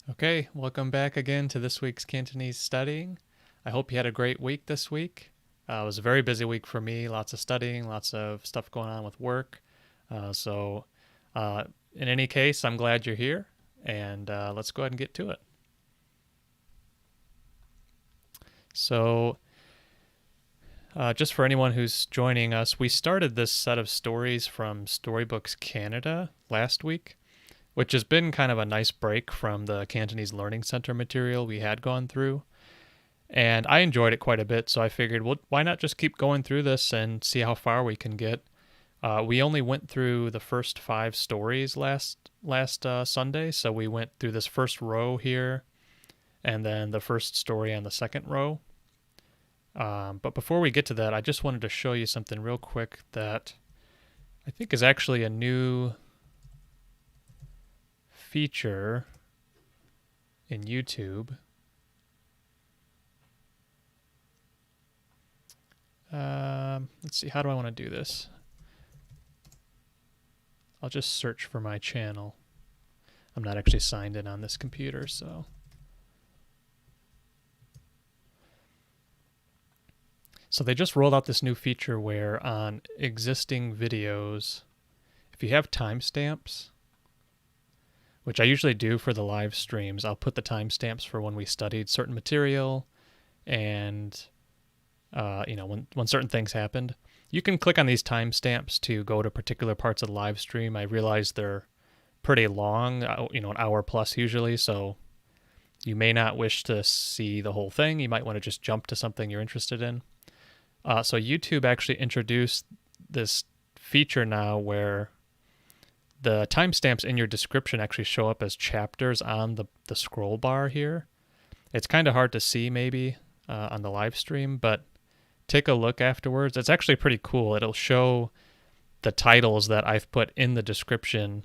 Okay, welcome back again to this week's Cantonese studying. I hope you had a great week this week. It was a very busy week for me, lots of studying, lots of stuff going on with work. So, in any case, I'm glad you're here, and let's go ahead and get to it. So, just for anyone who's joining us, we started this set of stories from Storybooks Canada last week, which has been kind of a nice break from the Cantonese Learning Center material we had gone through. And I enjoyed it quite a bit, so I figured, well, why not just keep going through this and see how far we can get? We only went through the first 5 stories last Sunday, so we went through this first row here, and then the first story on the second row. But before we get to that, I just wanted to show you something real quick that I think is actually a new feature in YouTube. Let's see, how do I want to do this? I'll just search for my channel. I'm not actually signed in on this computer, so. So they just rolled out this new feature where on existing videos, if you have timestamps, which I usually do for the live streams, I'll put the timestamps for when we studied certain material and when certain things happened. You can click on these timestamps to go to particular parts of the live stream. I realize they're pretty long, an hour plus usually, so you may not wish to see the whole thing. You might want to just jump to something you're interested in. So YouTube actually introduced this feature now where the timestamps in your description actually show up as chapters on the scroll bar here. It's kind of hard to see maybe on the live stream, but take a look afterwards. It's actually pretty cool. It'll show the titles that I've put in the description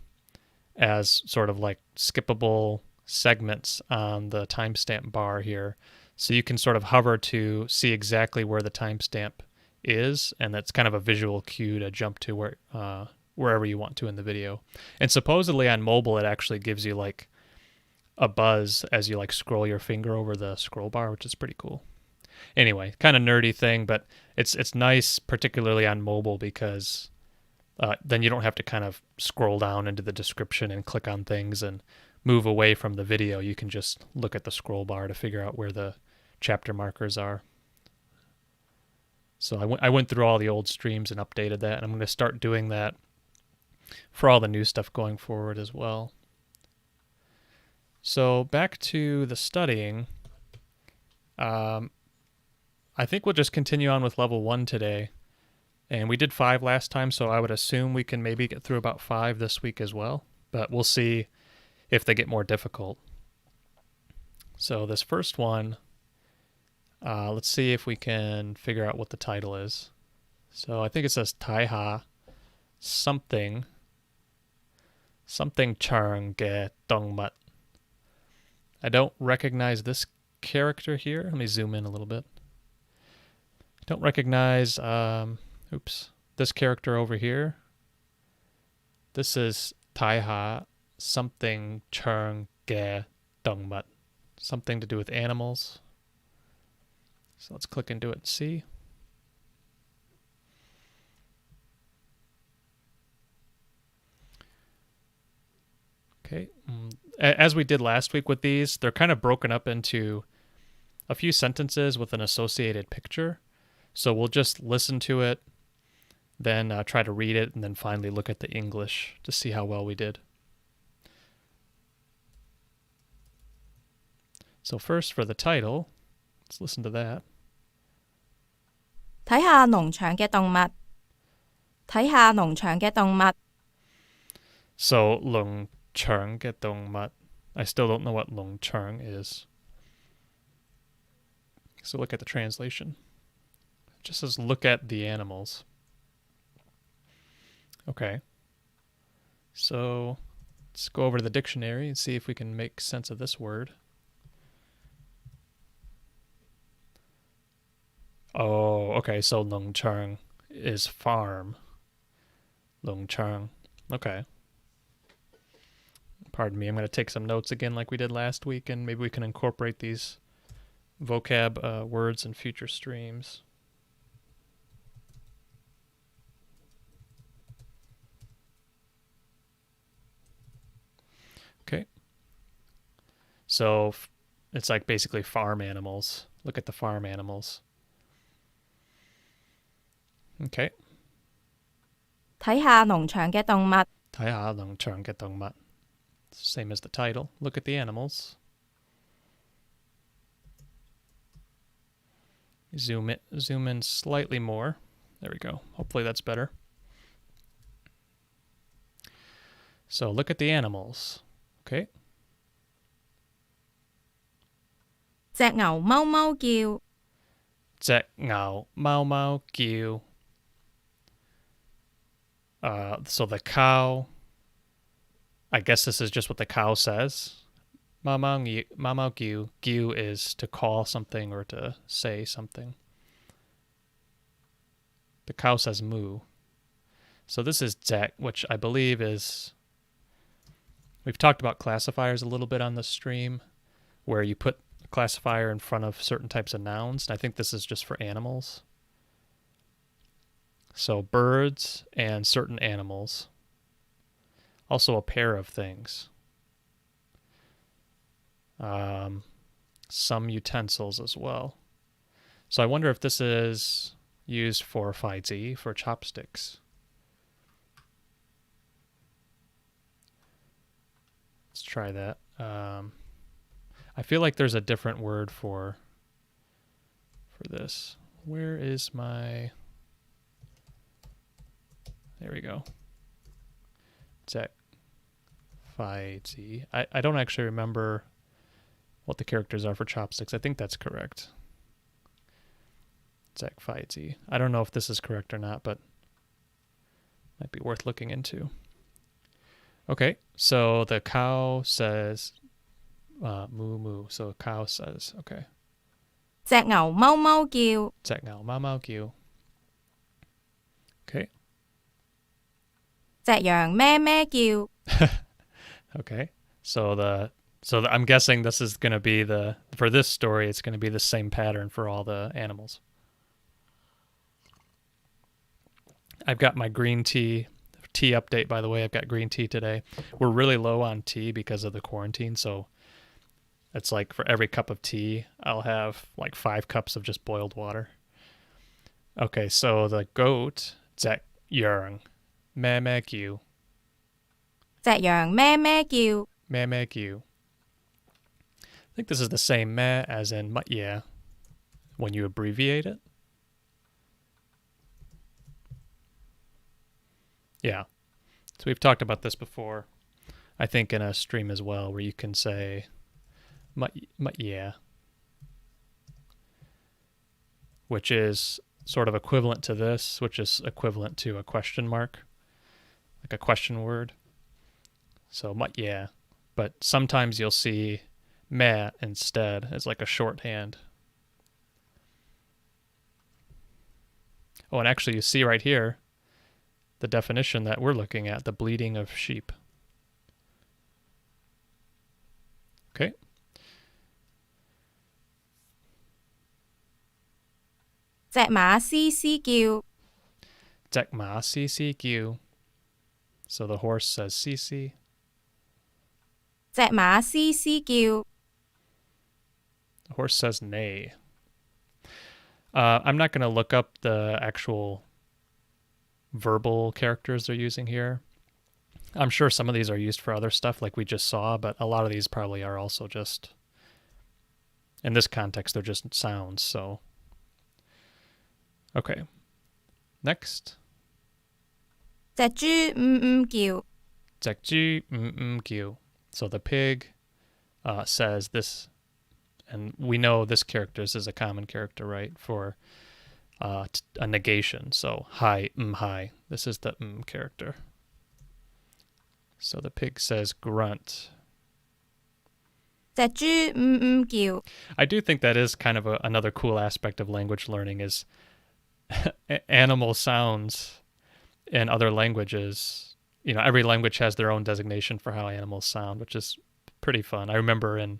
as sort of like skippable segments on the timestamp bar here. So you can sort of hover to see exactly where the timestamp is, and that's kind of a visual cue to jump to wherever you want to in the video. And supposedly on mobile, it actually gives you like a buzz as you like scroll your finger over the scroll bar, which is pretty cool. Anyway, kind of nerdy thing, but it's nice, particularly on mobile, because then you don't have to kind of scroll down into the description and click on things and move away from the video. You can just look at the scroll bar to figure out where the chapter markers are. So I went through all the old streams and updated that, and I'm going to start doing that for all the new stuff going forward as well. So back to the studying. I think we'll just continue on with level 1 today. And we did 5 last time, so I would assume we can maybe get through about 5 this week as well. But we'll see if they get more difficult. So this first one, let's see if we can figure out what the title is. So I think it says Taiha something chang ge dongmat. I don't recognize this character here. Let me zoom in a little bit. Don't recognize, this character over here. This is Taiha something chang ge dongmat. Something to do with animals. So let's click into it and see. Okay. As we did last week with these, they're kind of broken up into a few sentences with an associated picture. So we'll just listen to it, then try to read it, and then finally look at the English to see how well we did. So first for the title, let's listen to that. 睇下農場嘅動物，睇下農場嘅動物。 So Lung Chang get Dongmat. I still don't know what Lung Chang is. So look at the translation. It just says look at the animals. Okay. So let's go over to the dictionary and see if we can make sense of this word. Oh, okay. So Lung Chang is farm. Lung Chang. Okay. Pardon me, I'm going to take some notes again like we did last week, and maybe we can incorporate these vocab words in future streams. Okay. So it's like basically farm animals. Look at the farm animals. Okay. 睇下農場嘅動物。睇下農場嘅動物. Same as the title. Look at the animals. Zoom in slightly more. There we go. Hopefully that's better. So look at the animals. Okay. 隻牛貓貓叫。隻牛貓貓叫. So the cow, I guess this is just what the cow says. Ma mau giu. Giu is to call something or to say something. The cow says moo. So this is zek, which I believe is... We've talked about classifiers a little bit on the stream, where you put a classifier in front of certain types of nouns. And I think this is just for animals. So birds and certain animals. Also a pair of things. Some utensils as well. So I wonder if this is used for faizi, for chopsticks. Let's try that. I feel like there's a different word for this. Where is my... There we go. Zek. Faizi. I don't actually remember what the characters are for chopsticks. I think that's correct. Zek Faizi. I don't know if this is correct or not, but might be worth looking into. Okay, so the cow says moo moo. So a cow says, okay. 隻牛貓貓叫。隻牛貓貓叫. Okay. 隻羊咩咩叫。 Okay. So I'm guessing this is going to be for this story, it's going to be the same pattern for all the animals. I've got my green tea update, by the way. I've got green tea today. We're really low on tea because of the quarantine, so it's like for every cup of tea, I'll have like 5 cups of just boiled water. Okay, so the goat, zek yang, me me kiu. 隻羊咩咩叫。 Me me kiu. I think this is the same me as in mutye when you abbreviate it. Yeah. So we've talked about this before, I think in a stream as well, where you can say mutye, which is sort of equivalent to this, which is equivalent to a question mark, like a question word. So mutye. But sometimes you'll see me instead as like a shorthand. Oh, and actually you see right here the definition that we're looking at, the bleating of sheep. Okay. 隻馬嘶嘶叫。 隻馬嘶嘶叫. So the horse says "sisi." 隻馬嘶嘶叫。 The horse says "neigh." I'm not going to look up the actual verbal characters they're using here. I'm sure some of these are used for other stuff like we just saw, but a lot of these probably are also just, in this context, they're just sounds, so. Okay. Next. 隻豬叫。 隻豬叫. So the pig says this, and we know this character, this is a common character, right, for a negation. So hi, hi. This is the character. So the pig says grunt. 隻豬叫. I do think that is kind of another cool aspect of language learning is animal sounds in other languages every language has their own designation for how animals sound, which is pretty fun. I remember in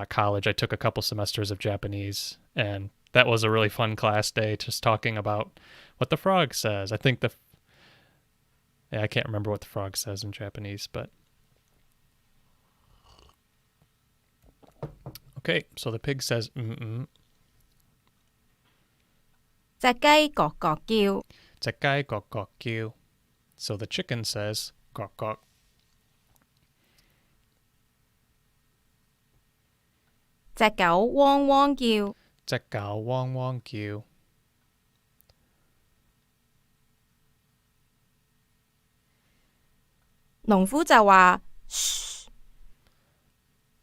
college, I took a couple semesters of Japanese, and that was a really fun class day, just talking about what the frog says. I think I can't remember what the frog says in Japanese, but okay. So the pig says mm-mm. 隻雞角角叫， 隻雞角角叫. So the chicken says gok gok. 隻狗汪汪叫，隻狗汪汪叫. 農夫就話：噓，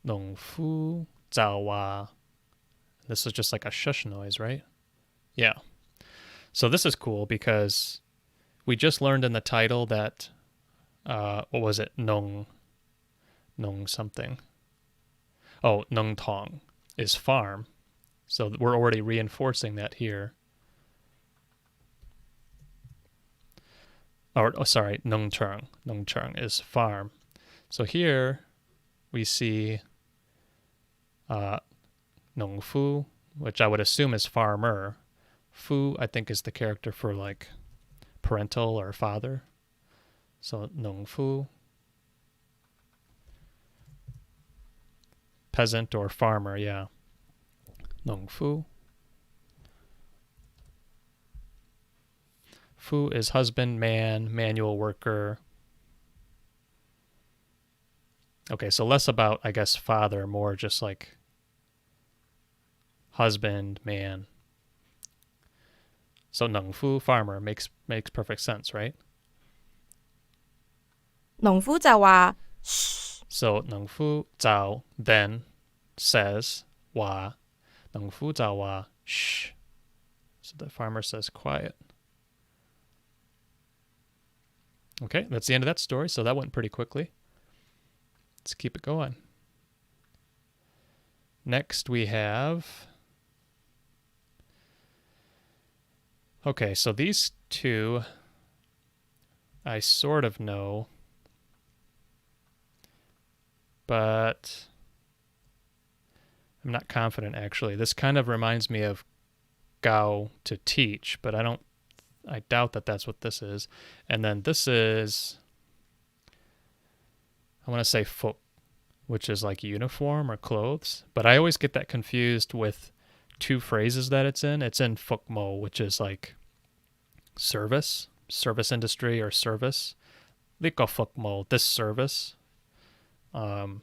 農夫就話. This is just like a shush noise, right? Yeah. So this is cool because we just learned in the title that, what was it? Nong something. Oh, Nong Tong is farm. So we're already reinforcing that here. Sorry, Nong Cheng. Nong Cheng is farm. So here we see Nong Fu, which I would assume is farmer. Fu, I think, is the character for like parental or father. So Nong Fu. Peasant or farmer, yeah. Nong Fu. Fu is husband, man, manual worker. Okay, so less about, I guess, father, more just like husband, man. So Nong Fu, farmer, makes perfect sense, right? 農夫就話：噓， So Nong Fu Zhao then says Wa. Nong Fu Zhao Wa shh. So the farmer says quiet. Okay, that's the end of that story. So that went pretty quickly. Let's keep it going. Next we have. Okay, so these two I sort of know, but I'm not confident actually. This kind of reminds me of Gao to teach, but I doubt that that's what this is. And then this is, I want to say Fuk, which is like uniform or clothes, but I always get that confused with two phrases that it's in. It's in Fuk Mo, which is like service industry or service. Liko Fuk Mo, this service. And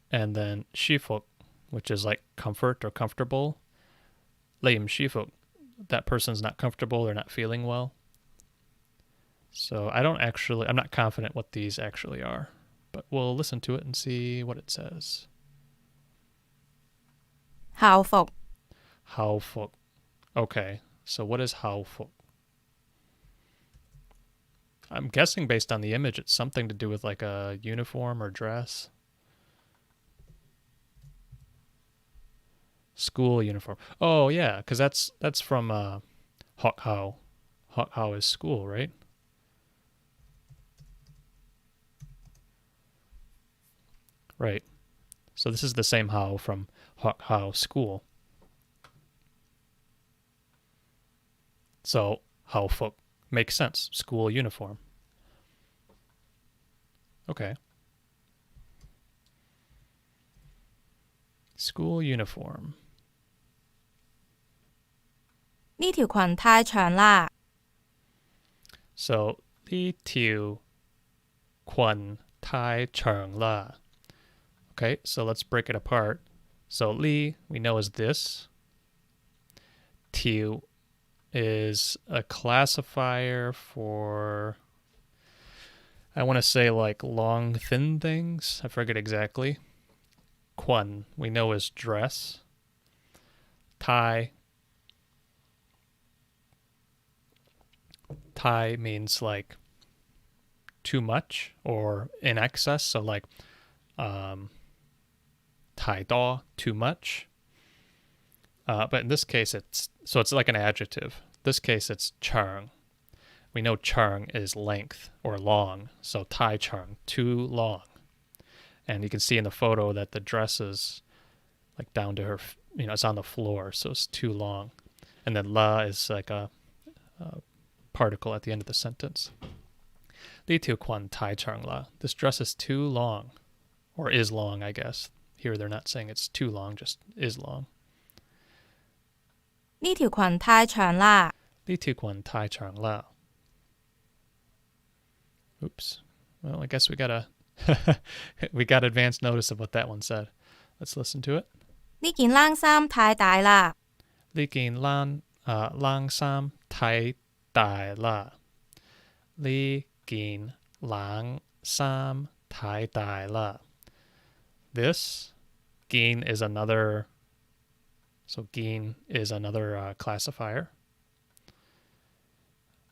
then Shifuk, which is like comfort or comfortable. Leim Shifuk, that person's not comfortable or not feeling well. So I'm not confident what these actually are, but we'll listen to it and see what it says. 校服， Hao Fuk. Okay, so what is Hao Fuk? I'm guessing based on the image, it's something to do with like a uniform or dress. School uniform. Oh yeah, because that's from Hok Hao. Hok Hao is school, right? Right. So this is the same Hao from Hok Hao school. So Hao Fuk makes sense. School uniform. Okay. School uniform. 呢條裙太長啦， So Li Tiu Quan Tai Chang La. Okay, so let's break it apart. So Li, we know is this. Tiu is a classifier for, I want to say like long, thin things. I forget exactly. Quan, we know is dress. Tai means like too much or in excess. So like tai da, too much. But in this case, it's like an adjective. This case, it's chang. we know charng is length or long. So tai charng, too long. And you can see in the photo that the dress is like down to her, it's on the floor, so it's too long. And then la is like a particle at the end of the sentence. Li tiu quan tai charng la. This dress is too long, or is long, I guess. Here they're not saying it's too long, just is long. 呢條裙太長啦。Li tiu quan tai charng la. Oops. Well, I guess we got advance notice of what that one said. Let's listen to it. 呢件冷衫太大啦。呢件冷衫太大啦。呢件冷衫太大啦。This geen is another. So geen is another classifier.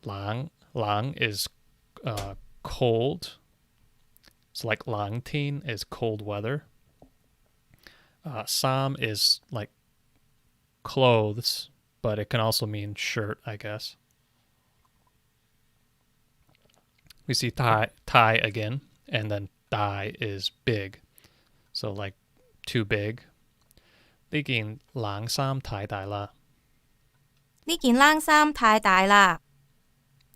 Lang is cold. So like langtin is cold weather. Sam is like clothes, but it can also mean shirt, I guess. We see thai again, and then dai is big. So like too big. 呢件冷衫太大啦。呢件冷衫太大啦。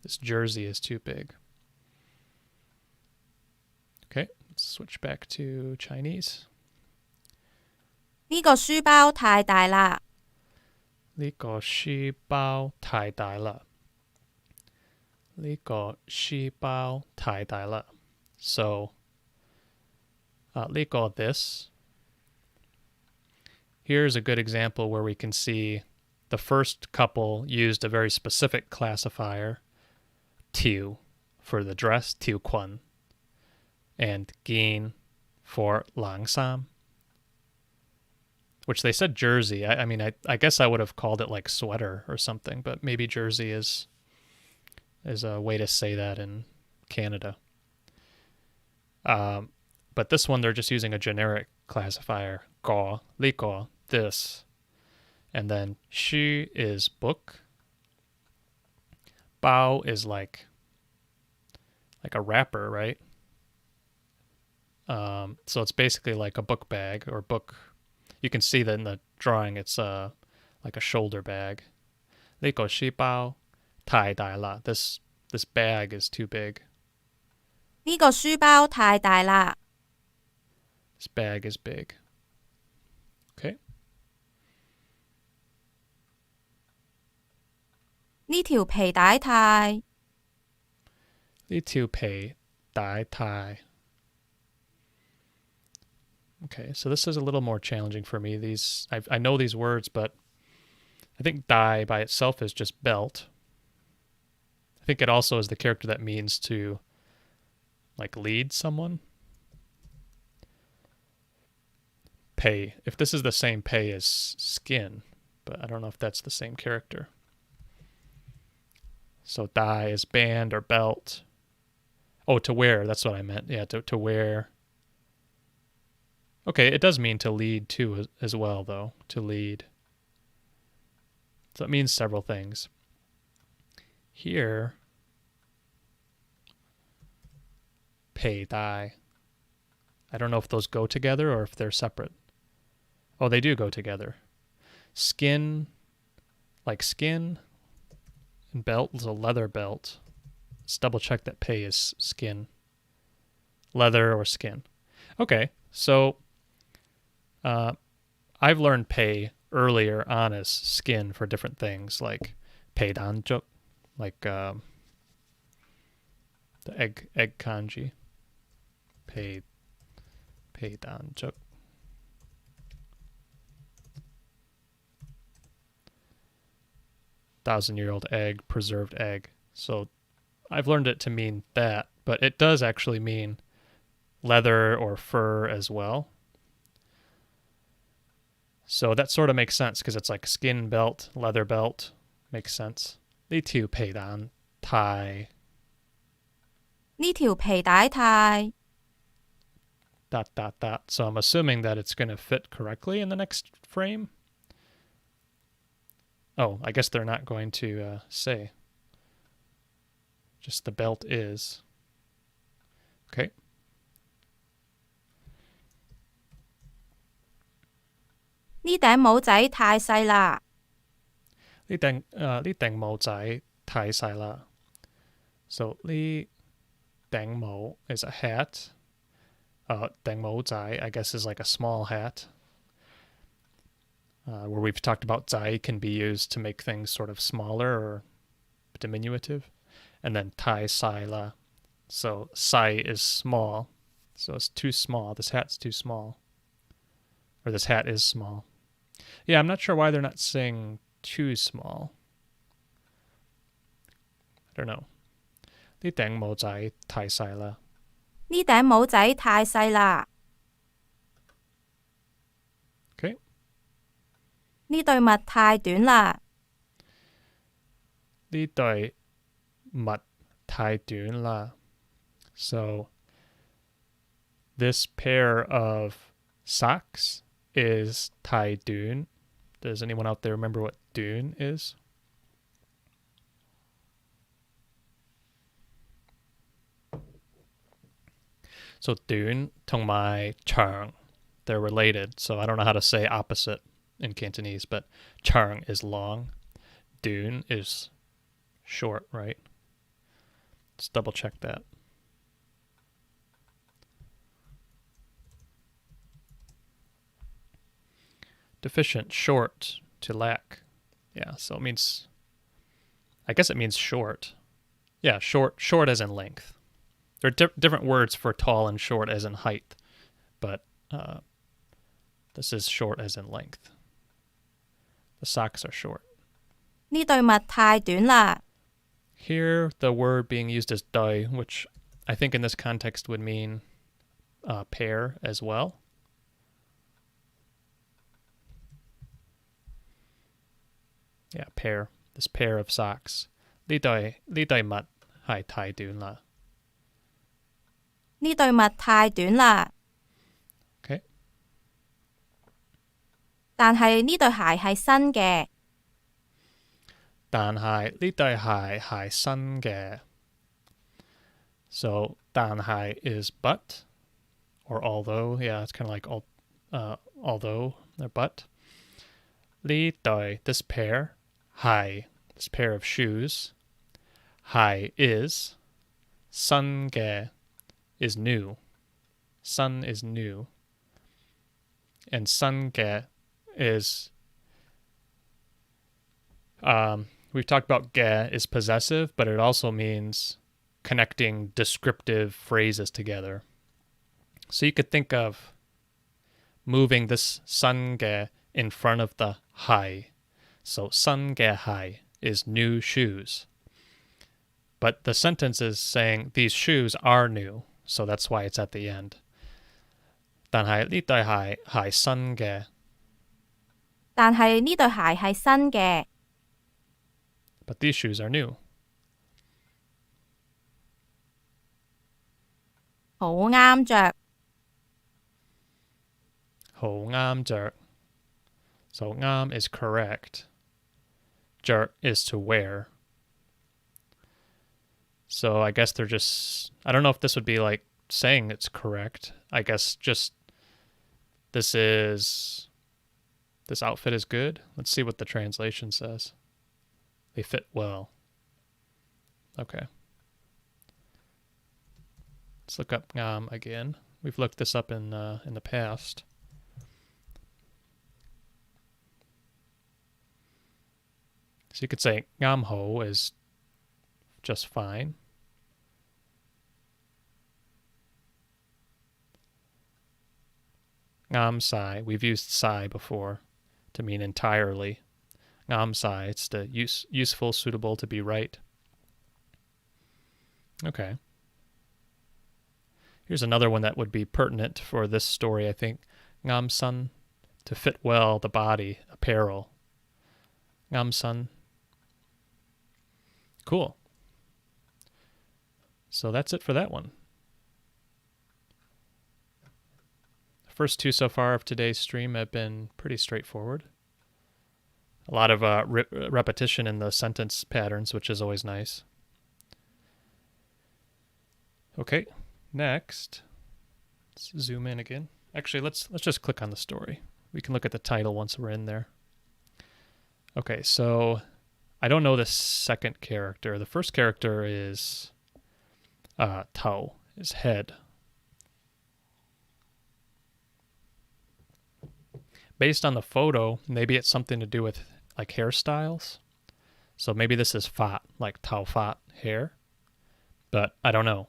This jersey is too big. Okay, let's switch back to Chinese. 呢個書包太大啦。呢個書包太大啦。呢個書包太大啦。So, 呢個 this. Here's a good example where we can see the first couple used a very specific classifier, tiu, for the dress, tiu quan, and gin for langsam, which they said jersey. I guess I would have called it like sweater or something, but maybe jersey is a way to say that in Canada. But this one, they're just using a generic classifier, go, liko, this. And then shi is book. Bao is like a wrapper, right? So it's basically like a book bag or book. You can see that in the drawing, it's like a shoulder bag. Liko shi bao tai dai la. This bag is too big. 呢個書包太大啦。This bag is big. Okay. 呢條皮帶太。呢條皮帶太. Okay, so this is a little more challenging for me. I know these words, but I think dai by itself is just belt. I think it also is the character that means to like lead someone. Pei. If this is the same pei as skin, but I don't know if that's the same character. So dai is band or belt. Oh, to wear. That's what I meant. Yeah, to wear. Okay, it does mean to lead too as well, though. To lead. So it means several things. Here, pei dai. I don't know if those go together or if they're separate. Oh, they do go together. Skin, like skin, and belt is a leather belt. Let's double check that pei is skin. Leather or skin. Okay, so I've learned pei earlier on as skin for different things, like pei danjuk, like the egg kanji. Pei danjuk. Thousand-year-old egg, preserved egg. So I've learned it to mean that, but it does actually mean leather or fur as well. So that sort of makes sense because it's like skin belt, leather belt. Makes sense. 呢條皮帶太. 呢條皮帶太. ... So I'm assuming that it's going to fit correctly in the next frame. Oh, I guess they're not going to say. Just the belt is. Okay. 呢頂帽仔太細啦。呢頂帽仔太細啦。So 呢頂帽 is a hat. 頂帽仔 I guess is like a small hat. Where we've talked about 仔 can be used to make things sort of smaller or diminutive. And then 太細啦. So 細 is small. So it's too small. This hat's too small. Or this hat is small. Yeah, I'm not sure why they're not saying too small. I don't know. 呢頂帽仔太細啦。呢頂帽仔太細啦。Okay. 呢對襪太短啦。呢對襪太短啦。So this pair of socks is 太短. Does anyone out there remember what 短 is? So 短同埋長, they're related. So I don't know how to say opposite in Cantonese, but 長 is long. 短 is short, right? Let's double check that. Deficient, short, to lack. Yeah, so it means, I guess it means short. Yeah, short as in length. There are different words for tall and short as in height, but this is short as in length. The socks are short. 呢對襪太短啦。 Here, the word being used as 對, which I think in this context would mean pair as well. Yeah, pair. This pair of socks. 呢對襪係太短啦。呢對襪太短啦。 Okay. 但係呢對鞋係新嘅。但係呢對鞋係新嘅。So 但係 is but or although. Yeah, it's kind of like although or but. 呢對 this pair 係 this pair of shoes. 係 is 新嘅 is new. Sun is new. And 新嘅 is we've talked about 嘅 is possessive, but it also means connecting descriptive phrases together. So you could think of moving this 新嘅 in front of the 係. So 新嘅係 is new shoes. But the sentence is saying these shoes are new, so that's why it's at the end. 但係呢對鞋係新嘅。但係呢對鞋係新嘅。 But these shoes are new. 好啱着。好啱着. So 啱 is correct. 着 is to wear. So I guess they're just, I don't know if this would be like saying it's correct. I guess just this outfit is good. Let's see what the translation says. They fit well. Okay. Let's look up ngam again. We've looked this up in the past. So you could say ngam ho is just fine. Ngam sai, we've used sai before to mean entirely. Ngam sai, it's the useful, suitable, to be right. Okay. Here's another one that would be pertinent for this story, I think. Ngam san, to fit well the body, apparel. Ngam san. Cool. So that's it for that one. The first two so far of today's stream have been pretty straightforward. A lot of repetition in the sentence patterns, which is always nice. Okay, next, let's zoom in again. Actually, let's just click on the story. We can look at the title once we're in there. Okay, so I don't know the second character. The first character is Tao, his head. Based on the photo, maybe it's something to do with like hairstyles. So maybe this is fat, like Tao fat hair, but I don't know.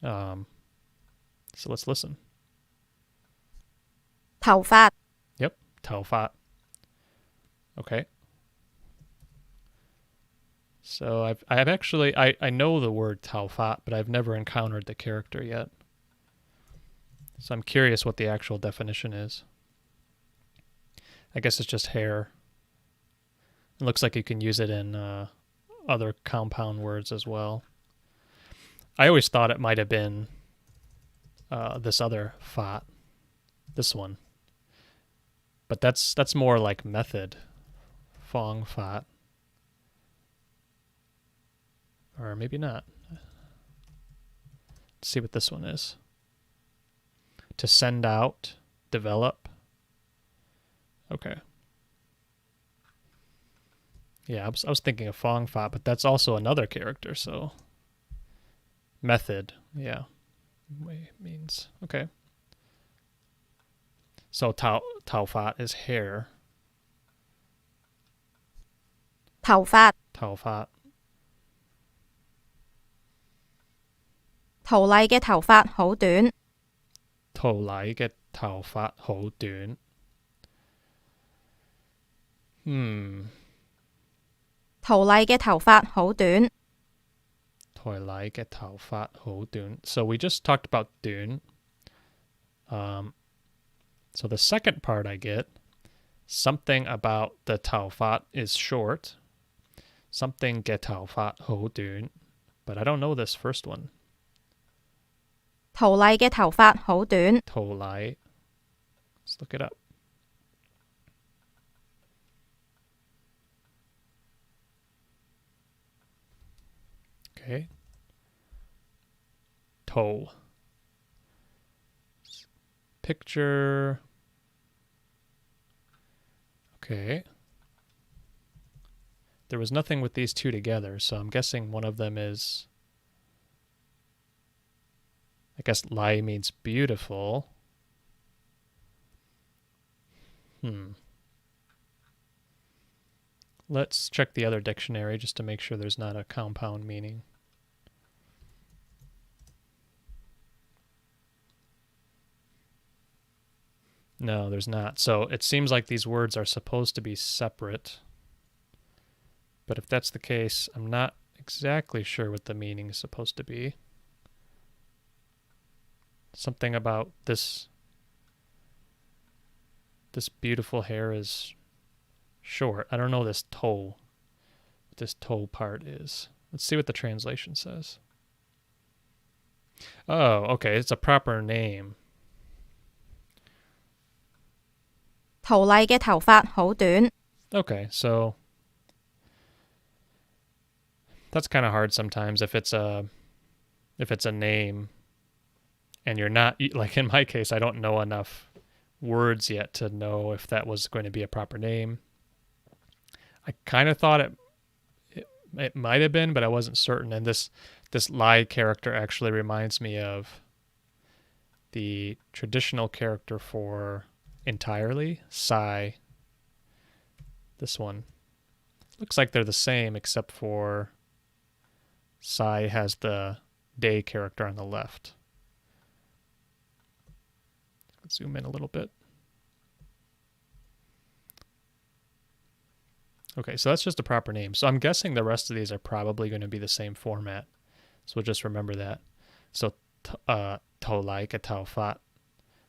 So let's listen. 頭髮 Yep, Tao fat. Okay. So I've actually I know the word Tao fat, but I've never encountered the character yet. So I'm curious what the actual definition is. I guess it's just hair. It looks like you can use it in other compound words as well. I always thought it might have been this other fat, this one. But that's more like method, fong fat. Or maybe not. Let's see what this one is. To send out, develop. Okay. Yeah, I was thinking of Fong Fa, but that's also another character, so method, yeah. Means okay. So Tao Fa is hair. 頭髮 Tao Fa. 陶麗嘅頭髮好短 Tou Lai嘅頭髮好短. Hmm. 陶麗嘅頭髮好短 Tou Lai嘅頭髮好短. So we just talked about 短. So the second part I get, something about the Tao Fa is short. Something get Tao Fa 好短. But I don't know this first one. 陶麗嘅頭髮好短 Tou Lai. Let's look it up. Okay. Tou. Picture. Okay. There was nothing with these two together, so I'm guessing one of them is, I guess Lai means beautiful. Let's check the other dictionary just to make sure there's not a compound meaning. No, there's not. So it seems like these words are supposed to be separate. But if that's the case, I'm not exactly sure what the meaning is supposed to be. Something about this beautiful hair is short. I don't know this toe. What this toe part is. Let's see what the translation says. Oh, okay. It's a proper name. 陶麗嘅頭髮好短 Okay, so that's kind of hard sometimes if it's a name and you're not, like in my case, I don't know enough words yet to know if that was going to be a proper name. I kind of thought it might have been, but I wasn't certain. And this Lai character actually reminds me of the traditional character for entirely, Sai. This one. Looks like they're the same, except for Sai has the day character on the left. Let's zoom in a little bit. Okay, so that's just a proper name. So I'm guessing the rest of these are probably going to be the same format. So we'll just remember that. So Tou Lai嘅頭髮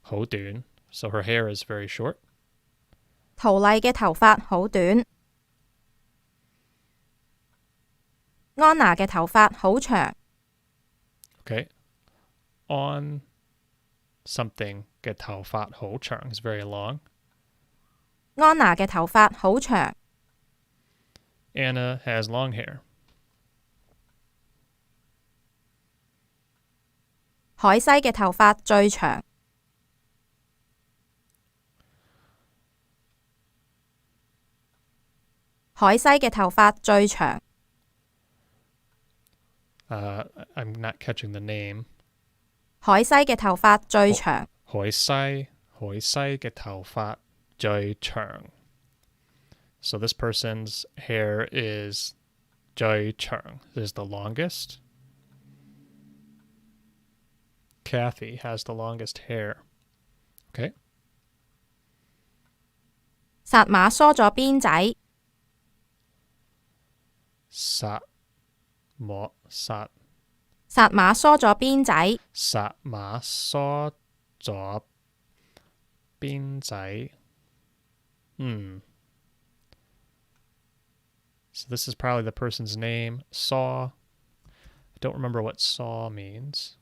好短. So her hair is very short. 陶麗嘅頭髮好短 安娜嘅頭髮好長 Okay. On something 嘅頭髮好長 is very long. 安娜嘅頭髮好長 Anna has long hair. 海西嘅頭髮最長。海西嘅頭髮最長。I'm not catching the name. 海西嘅頭髮最長。海西嘅頭髮最長。So this person's hair is 最長, is the longest. Kathy has the longest hair. Okay. 薩瑪梳咗辮仔。薩瑪梳咗辮仔。薩瑪梳咗辮仔。So this is probably the person's name. Saw. I don't remember what saw means.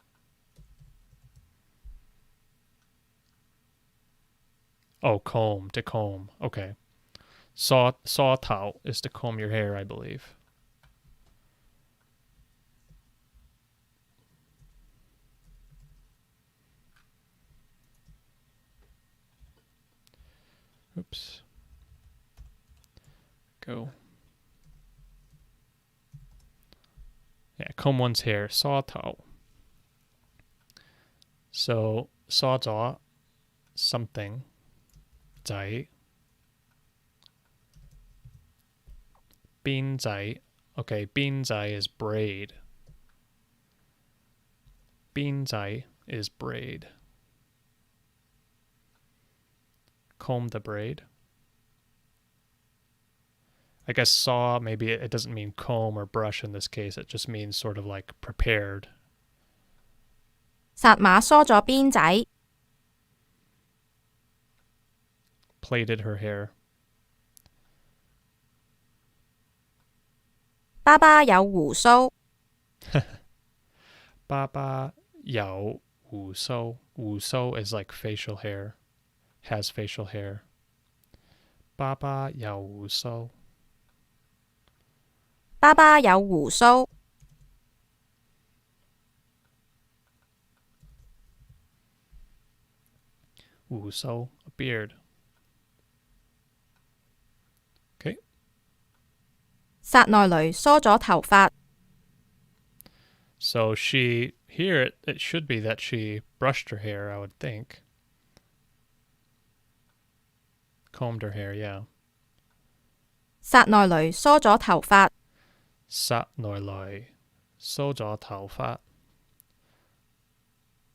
Oh, comb, to comb. Okay. Saw tao is to comb your hair, I believe. Oops. Go. Yeah, comb one's hair. Saw tao. So, saw jaw, something. Zai. Bean zai. Okay, bean zai is braid. Bean zai is braid. Comb the braid. I guess saw, maybe it doesn't mean comb or brush in this case. It just means sort of like prepared. 薩瑪梳咗辮仔。Plaited her hair. 爸爸有胡鬚。爸爸有胡鬚. 胡鬚 is like facial hair. Has facial hair. 爸爸有胡鬚. 爸爸有胡鬚。胡鬚, a beard. Okay. 薩內雷梳咗頭髮。So she, here it should be that she brushed her hair, I would think. Combed her hair, yeah. 薩內雷梳咗頭髮。薩內雷梳咗頭髮。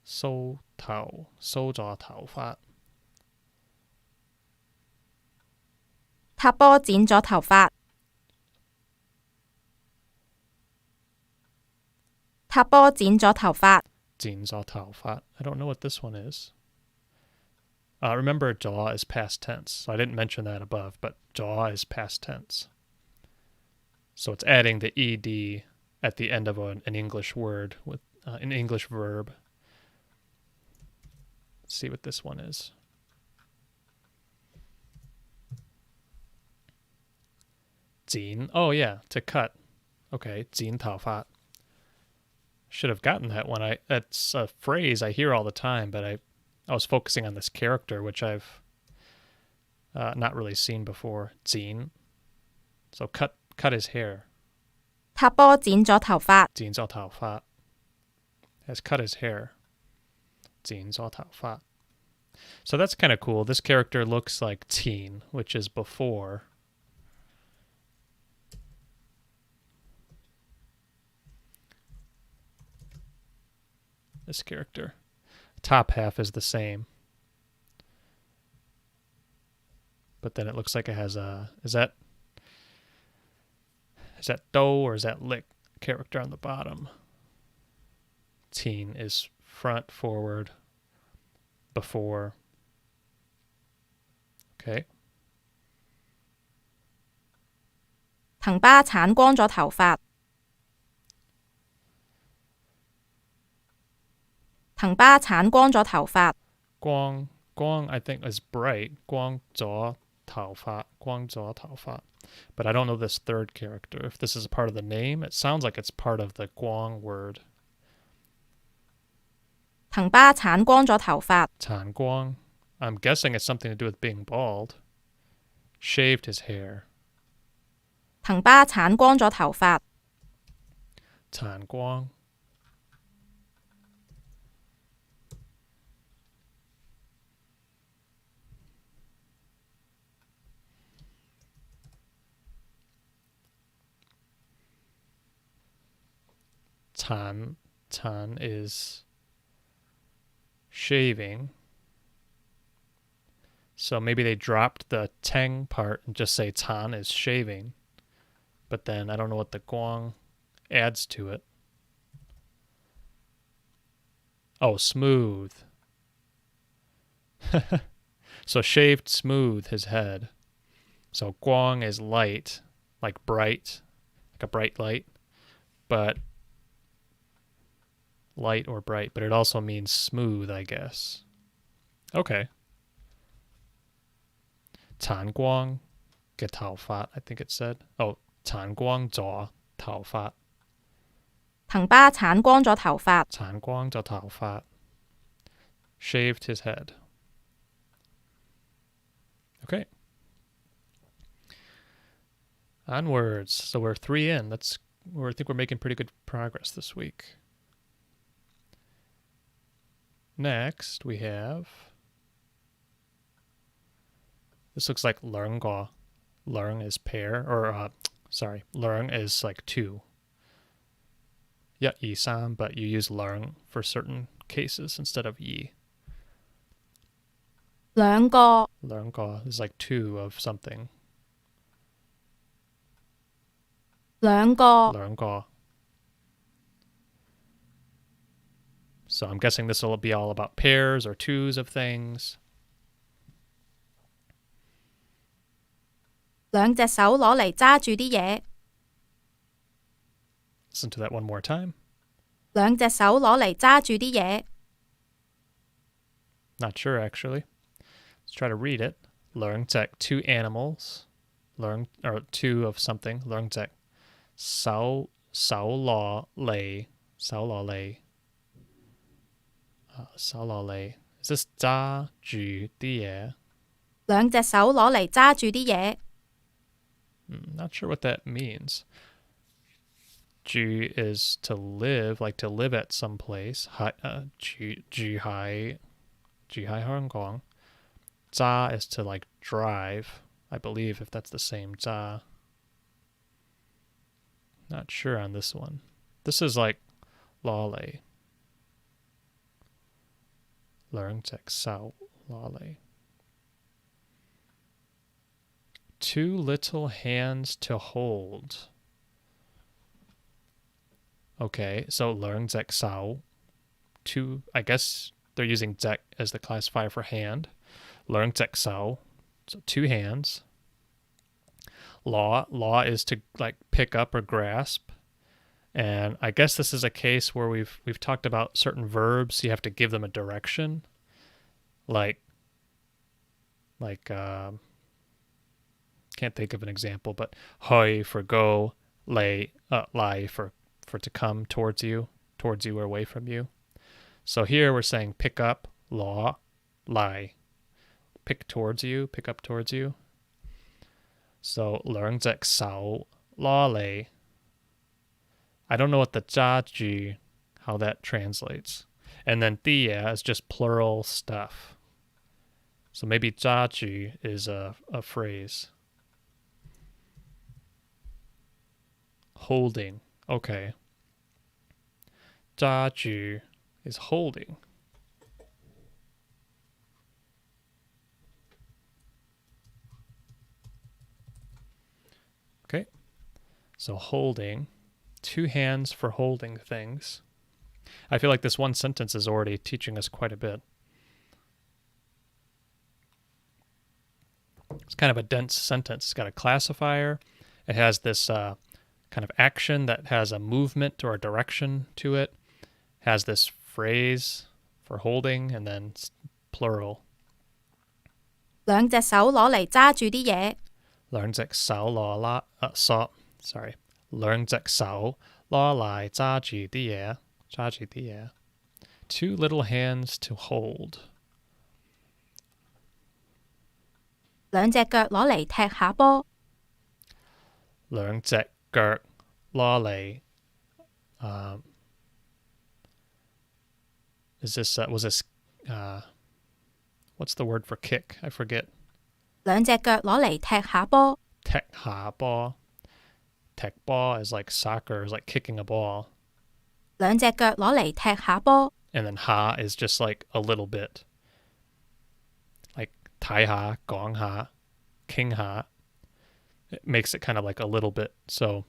梳咗頭髮。塔波剪咗頭髮。塔波剪咗頭髮。剪咗頭髮. I don't know what this one is. Remember, jaw is past tense. So I didn't mention that above, but jaw is past tense. So it's adding the ed at the end of an English word with an English verb. Let's see what this one is. Zin. Oh, yeah, to cut. Okay, zin 頭髮. Should have gotten that one. That's a phrase I hear all the time, but I was focusing on this character, which I've not really seen before. Zin. So cut his hair. 塔波剪咗頭髮。剪咗頭髮. Has cut his hair. 剪咗頭髮. So that's kind of cool. This character looks like teen, which is before. This character. Top half is the same. But then it looks like it has a... Is that do or is that lick character on the bottom? Teen is front, forward, before. Okay. 藤巴鏟光咗頭髮。藤巴鏟光咗頭髮。光 I think is bright. 光咗頭髮. 光咗頭髮. But I don't know this third character. If this is a part of the name, it sounds like it's part of the guang word. 藤巴剷光咗頭髮，剷光. I'm guessing it's something to do with being bald. Shaved his hair. 藤巴剷光咗頭髮，剷光. Tan is shaving. So maybe they dropped the tang part and just say tan is shaving. But then I don't know what the guang adds to it. Oh, smooth. So shaved smooth his head. So guang is light, like bright, like a bright light. But light or bright, but it also means smooth, I guess. Okay. 剷光嘅頭髮, I think it said. Oh, 剷光咗頭髮. 藤巴剷光咗頭髮，剷光咗頭髮. Shaved his head. Okay. Onwards. So we're 3 in. I think we're making pretty good progress this week. Next, we have... This looks like learn go. Learn is pair, or learn is like 2. Yeah, 二三, but you use learn for certain cases instead of 二. 兩個，learn go is like 2 of something. 兩個，learn go. So I'm guessing this will be all about pairs or 2s of things. 兩隻手攞嚟揸住啲嘢， Listen to that one more time. 兩隻手攞嚟揸住啲嘢， Not sure, actually. Let's try to read it. Learn tech, 2 animals. Learn, or 2 of something. Learn tech. Sao law lay. Sao law lay. Sao law lay. Is this 揸住啲嘢? 兩隻手攞嚟揸住啲嘢， Not sure what that means. 住 is to live, like to live at some place. 住喺香港. 揸 is to like drive, I believe, if that's the same 揸. Not sure on this one. This is like lolly. Learn tech sao lolly. 2 little hands to hold. Okay, so learn zek sao. 2, I guess they're using zek as the classifier for hand. Learn zek sao. So 2 hands. Law is to like pick up or grasp. And I guess this is a case where we've talked about certain verbs, you have to give them a direction. Like can't think of an example, but hoi for go, lie for to come towards you or away from you. So here we're saying pick up, law, lie. Pick up towards you. So learn zek sao, law lay. I don't know what the 揸住, how that translates. And then 啲嘢 is just plural stuff. So maybe 揸住 is a phrase. Holding. Okay. 揸住 is holding. Okay. So holding. 2 hands for holding things. I feel like this one sentence is already teaching us quite a bit. It's kind of a dense sentence. It's got a classifier. It has this kind of action that has a movement or a direction to it. Has this phrase for holding and then plural. 兩隻手攞嚟揸住啲嘢， 兩隻手攞啦，sorry. 兩隻手攞嚟揸住啲嘢，揸住啲嘢。Two little hands to hold. 兩隻腳攞嚟踢下波。兩隻腳攞嚟 is this was this what's the word for kick? I forget. 兩隻腳攞嚟踢下波。踢下波.踢波 is like soccer, is like kicking a ball. 兩隻腳攞嚟踢下波。And then ha is just like a little bit. Like 睇下, 講下, 傾下. It makes it kind of like a little bit. So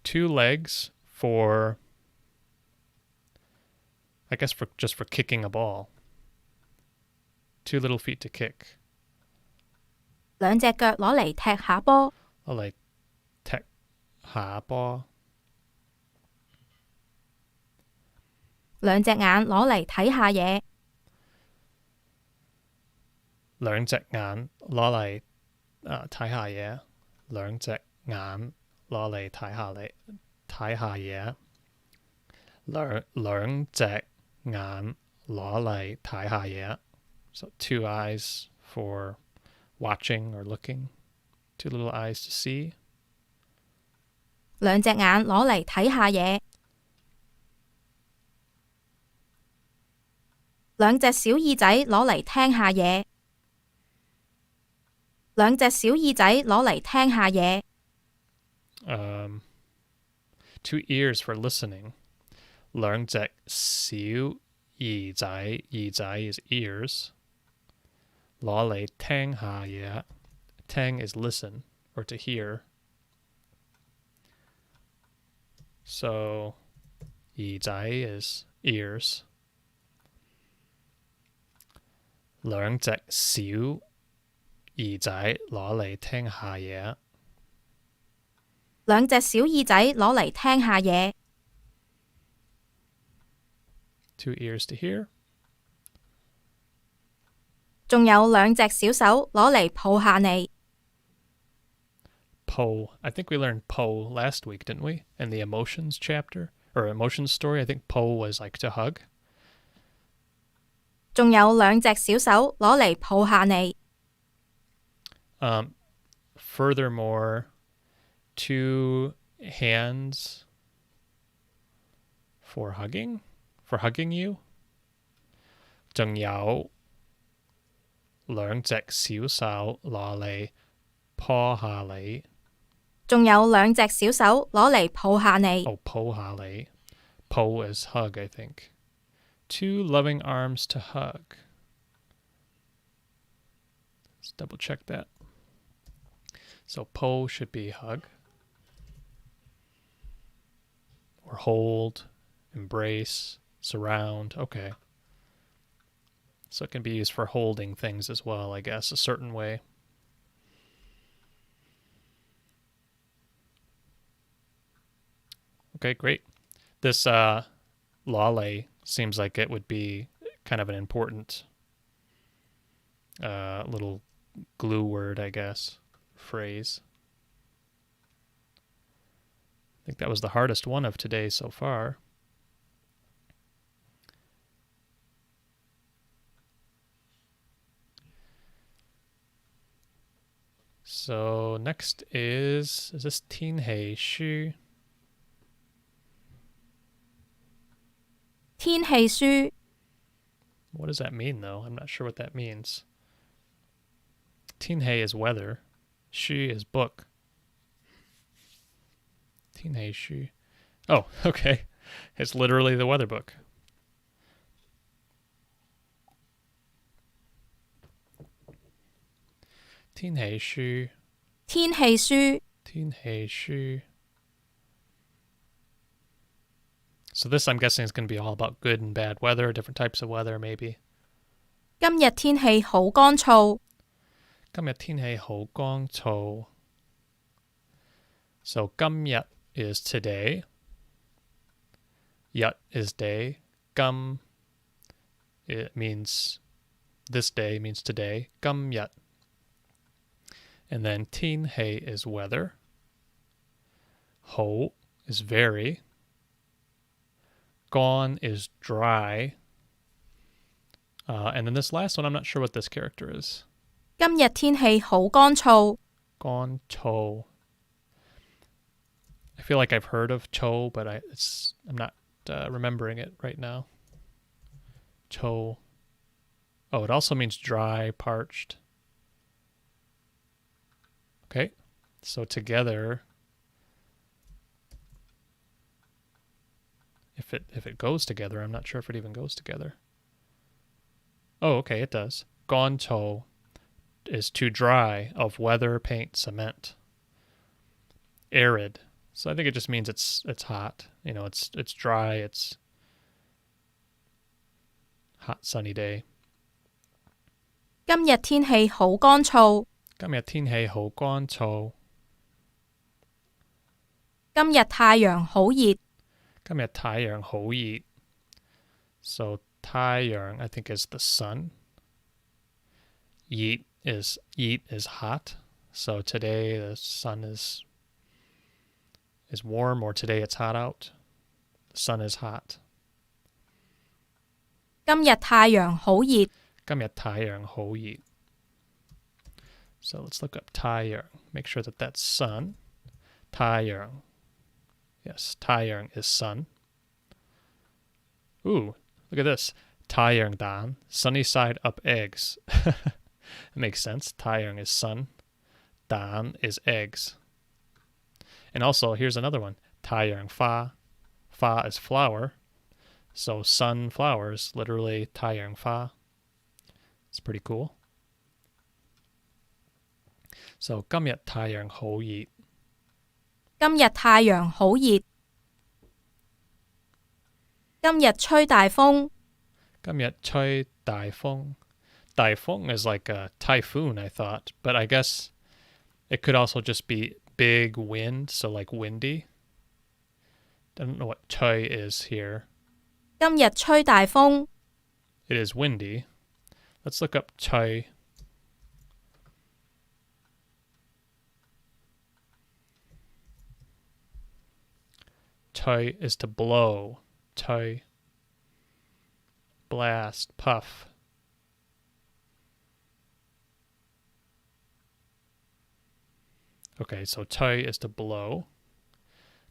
2 legs for, I guess for just for kicking a ball. 2 little feet to kick. 兩隻腳攞嚟踢下波。攞嚟踢下波。兩隻眼攞嚟睇下嘢。兩隻眼攞嚟睇下嘢。兩隻眼攞嚟睇下嘢。兩隻眼攞嚟睇下嘢。So 2 eyes for watching or looking. 2 little eyes to see. 兩隻眼攞嚟睇下嘢。兩隻小耳仔攞嚟聽下嘢。兩隻小耳仔攞嚟聽下嘢。2 ears for listening. 兩隻小耳仔，耳仔 is ears. 攞嚟聽下嘢。聽 is listen or to hear. So 耳仔 is ears. 兩隻小耳仔攞嚟聽下嘢。兩隻小耳仔攞嚟聽下嘢。2 ears to hear. 仲有兩隻小手攞嚟抱下你。Po. I think we learned po last week, didn't we? In the emotions chapter or emotions story. I think po was like to hug. 仲有兩隻小手攞嚟抱下你。Furthermore, 2 hands for hugging you. 仲有兩隻小手攞嚟抱下你。仲有兩隻小手攞嚟抱下你。Oh, 抱下你. Po is hug, I think. 2 loving arms to hug. Let's double check that. So po should be hug. Or hold, embrace, surround. Okay. So it can be used for holding things as well, I guess, a certain way. Okay, great. This lale seems like it would be kind of an important little glue word, I guess, phrase. I think that was the hardest one of today so far. So next is this 天氣書? 天氣書。 What does that mean, though? I'm not sure what that means. 天氣 is weather. 書 is book. 天氣書. Oh, okay. It's literally the weather book. 天氣書. 天氣書。天氣書. So this, I'm guessing, is going to be all about good and bad weather, different types of weather, maybe. 今日天氣好乾燥。今日天氣好乾燥. So 今日 is today. 日 is day. 今 it means this day, means today. 今日. And then 天氣 is weather. 好 is very. Gone is dry. And then this last one, I'm not sure what this character is. 今日天氣好乾燥。Canto. I feel like I've heard of Cho, but I'm not remembering it right now. Cho. Oh, it also means dry, parched. Okay, so together, if it goes together, I'm not sure if it even goes together. Oh, okay, it does. Gonto is too dry, of weather, paint, cement. Arid. So I think it just means it's hot. You know, it's dry, it's hot sunny day. 今日天氣好乾燥。今日天氣好乾燥。今日太陽好熱。今日太陽好熱。So 太陽 I think is the sun. Yeet is hot. So today the sun is warm, or today it's hot out. The sun is hot. 今日太陽好熱。今日太陽好熱。So let's look up 太陽. Make sure that that's sun. 太陽. Yes, 太陽 is sun. Ooh, look at this. 太陽蛋, sunny side up eggs. It makes sense. 太陽 is sun. 蛋 is eggs. And also, here's another one. 太陽花. Fa is flower. So sunflowers, literally 太陽花. It's pretty cool. So 今日太陽好熱。今日太陽好熱。今日吹大風。今日吹大風。大風 is like a typhoon, I thought, but I guess it could also just be big wind, so like windy. I don't know what 吹 is here. 今日吹大風。It is windy. Let's look up 吹.吹is to blow. 吹. Blast, puff. Okay, so 吹 is to blow.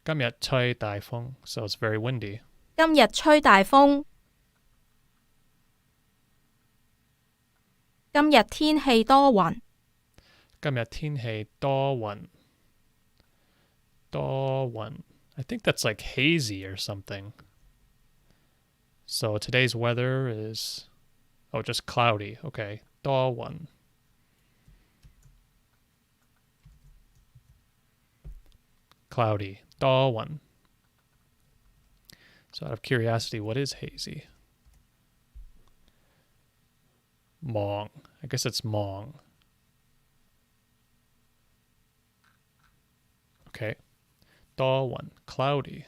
今日吹大風, so it's very windy. 今日吹大風。今日天氣多雲。今日天氣多雲。多雲. I think that's like hazy or something. So today's weather is, just cloudy. Okay, 多雲. Cloudy, 多雲. So out of curiosity, what is hazy? Mong. I guess it's mong. Okay. 多雲, cloudy.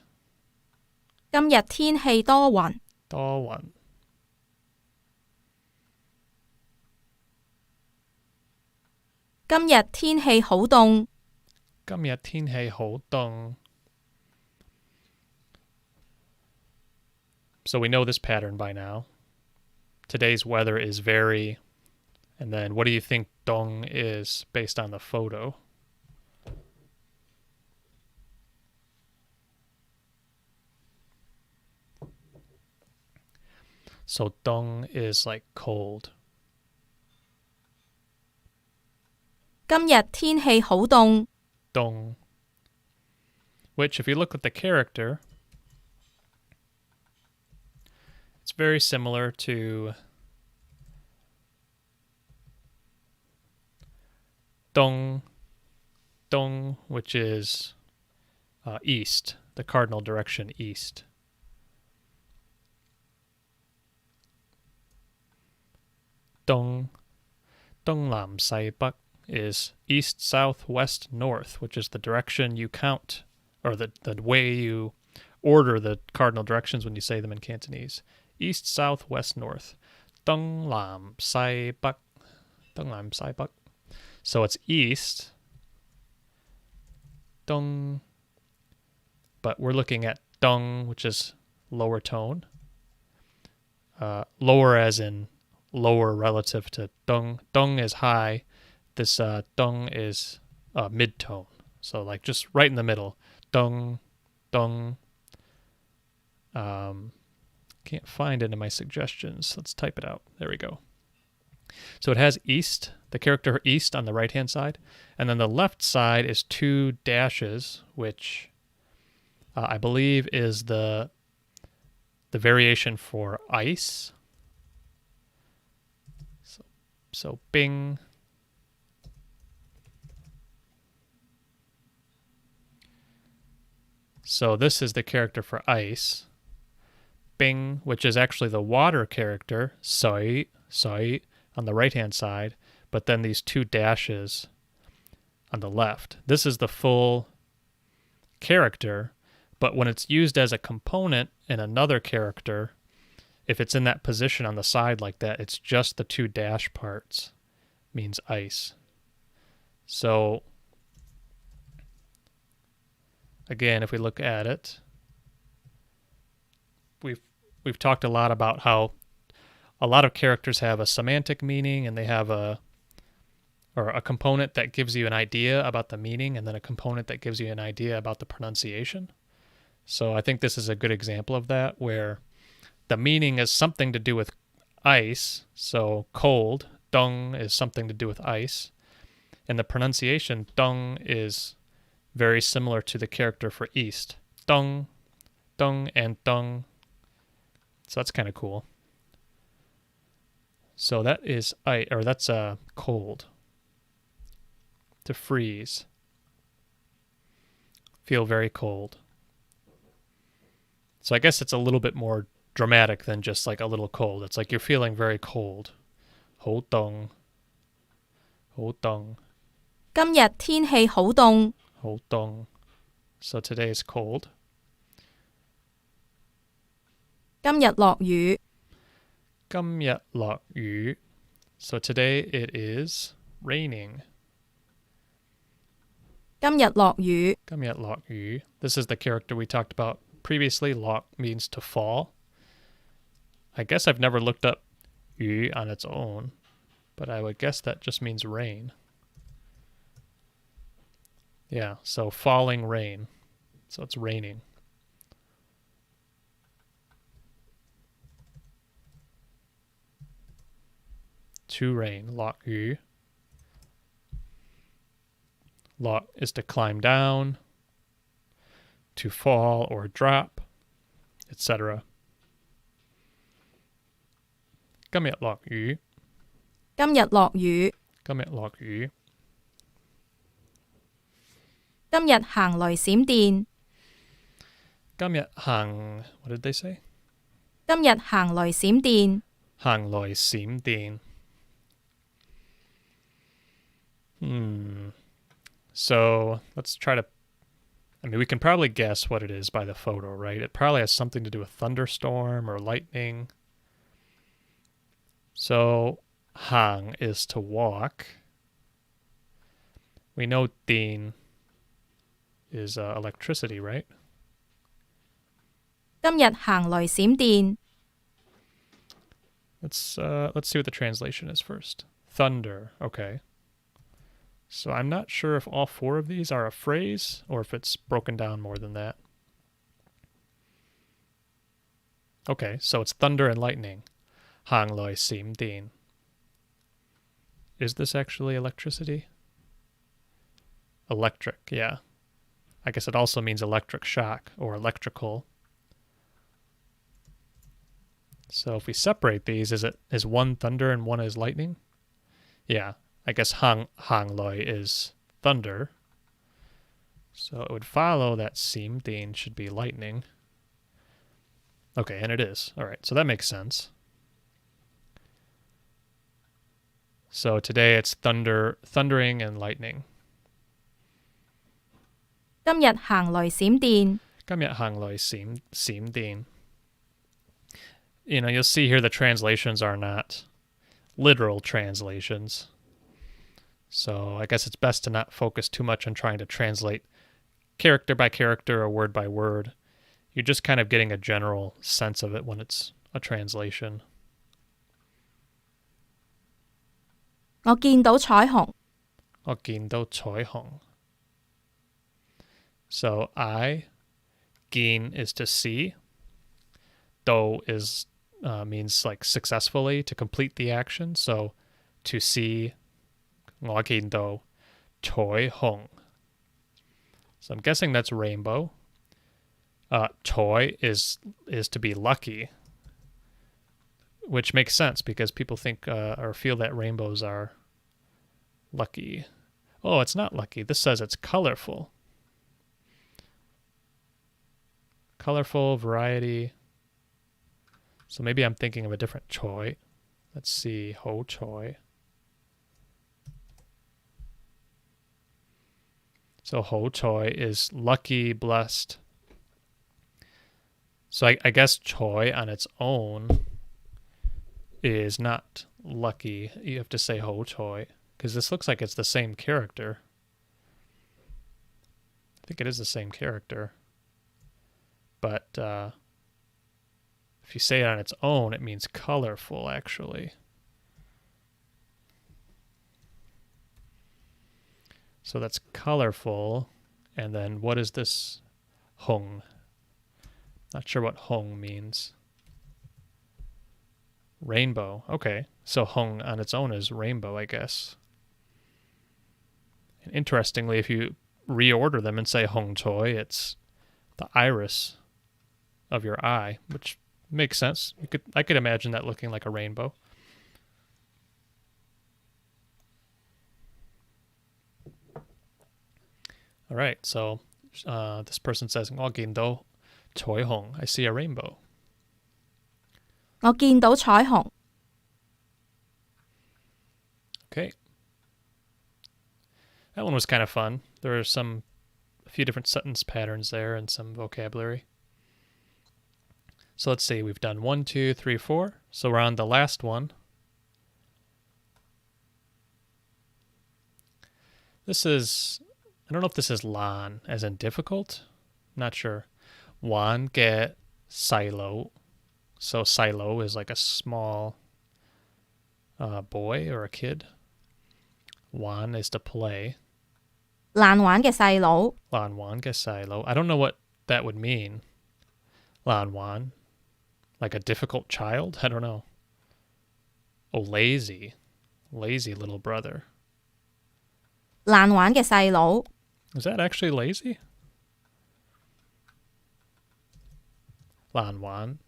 今日天氣多雲。多雲.今日天氣好凍。今日天氣好凍. So we know this pattern by now. Today's weather is very, and then what do you think dong is based on the photo? So dong is like cold. 今日天氣好凍。Dong. Which, if you look at the character, it's very similar to dong, dong, which is east, the cardinal direction east. Dong, dong lam sai bắc is east, south, west, north, which is the direction you count, or the way you order the cardinal directions when you say them in Cantonese. East, south, west, north. Dong lam sai bắc. Dong lam sai bắc. So it's east. Dong. But we're looking at dong, which is lower tone. Lower as in lower relative to dong. Dong is high. This dong is mid-tone. So like just right in the middle. Dong, dong. Can't find it in my suggestions. Let's type it out. There we go. So it has east, the character east on the right-hand side. And then the left side is 2 dashes, which I believe is the variation for ice. So bing. So this is the character for ice. Bing, which is actually the water character, soi, soi, on the right-hand side, but then these 2 dashes on the left. This is the full character, but when it's used as a component in another character, if it's in that position on the side like that, it's just the 2 dash parts, means ice. So again, if we look at it, we've talked a lot about how a lot of characters have a semantic meaning, and they have a component that gives you an idea about the meaning, and then a component that gives you an idea about the pronunciation. So I think this is a good example of that, where the meaning is something to do with ice, so cold, dong is something to do with ice, and the pronunciation, dong, is very similar to the character for east. Dong, dong, and dong. So that's kind of cool. So that is that's cold. To freeze. Feel very cold. So I guess it's a little bit more dramatic than just like a little cold. It's like you're feeling very cold. Ho dong. Ho dong. 今日天氣好凍。好凍. So today is cold. 今日落雨。今日落雨. So today it is raining. 今日落雨。今日落雨. This is the character we talked about previously. 落 means to fall. I guess I've never looked up 雨 on its own, but I would guess that just means rain. Yeah, so falling rain. So it's raining. To rain, 落雨. 落 is to climb down, to fall or drop, etc. 今日落雨. 今日落雨。今日落雨. 今日行雷閃電。今日行 what did they say? 今日行雷閃電。行雷閃電. So let's try to, I mean, we can probably guess what it is by the photo, right? It probably has something to do with thunderstorm or lightning. So hang is to walk. We know deen is electricity, right? 今日行雷閃電。Let's see what the translation is first. Thunder, okay. So I'm not sure if all 4 of these are a phrase or if it's broken down more than that. Okay, so it's thunder and lightning. 行雷閃電. Is this actually electricity? Electric, yeah. I guess it also means electric shock or electrical. So if we separate these, is one thunder and one is lightning? Yeah. I guess hang loi is thunder. So it would follow that sim din should be lightning. Okay, and it is. All right, so that makes sense. So today it's thundering and lightning. 今日行雷閃電。今日行雷閃電. You know, you'll see here the translations are not literal translations. So I guess it's best to not focus too much on trying to translate character by character or word by word. You're just kind of getting a general sense of it when it's a translation. 我見到彩虹。我見到彩虹. So I, 見 is to see. Do is means like successfully, to complete the action. So to see, 我見到彩虹. So I'm guessing that's rainbow. 彩 is to be lucky, which makes sense because people think or feel that rainbows are lucky. Oh, it's not lucky. This says it's colorful. Colorful, variety. So maybe I'm thinking of a different choi. Let's see, ho choi. So ho choi is lucky, blessed. So I guess choi on its own is not lucky. You have to say ho choi, because this looks like it's the same character. I think it is the same character. But if you say it on its own, it means colorful, actually. So that's colorful. And then what is this hong? Not sure what hong means. Rainbow. Okay. So hong on its own is rainbow, I guess. And interestingly, if you reorder them and say hong choi, it's the iris of your eye, which makes sense. I could imagine that looking like a rainbow. All right, so this person says, 我見到彩虹. I see a rainbow. 我見到彩虹. Okay. That one was kind of fun. There are a few different sentence patterns there and some vocabulary. So let's see, we've done 1, 2, 3, 4. So we're on the last one. This is, I don't know if this is lan, as in difficult. I'm not sure. Wan get silo. So silo is like a small boy or a kid. Wan is to play. 難玩嘅細佬. Lan wan get silo. I don't know what that would mean. Lan wan. Like a difficult child? I don't know. Oh, lazy. Lazy little brother. 難玩嘅細佬. Is that actually lazy? Lan wan.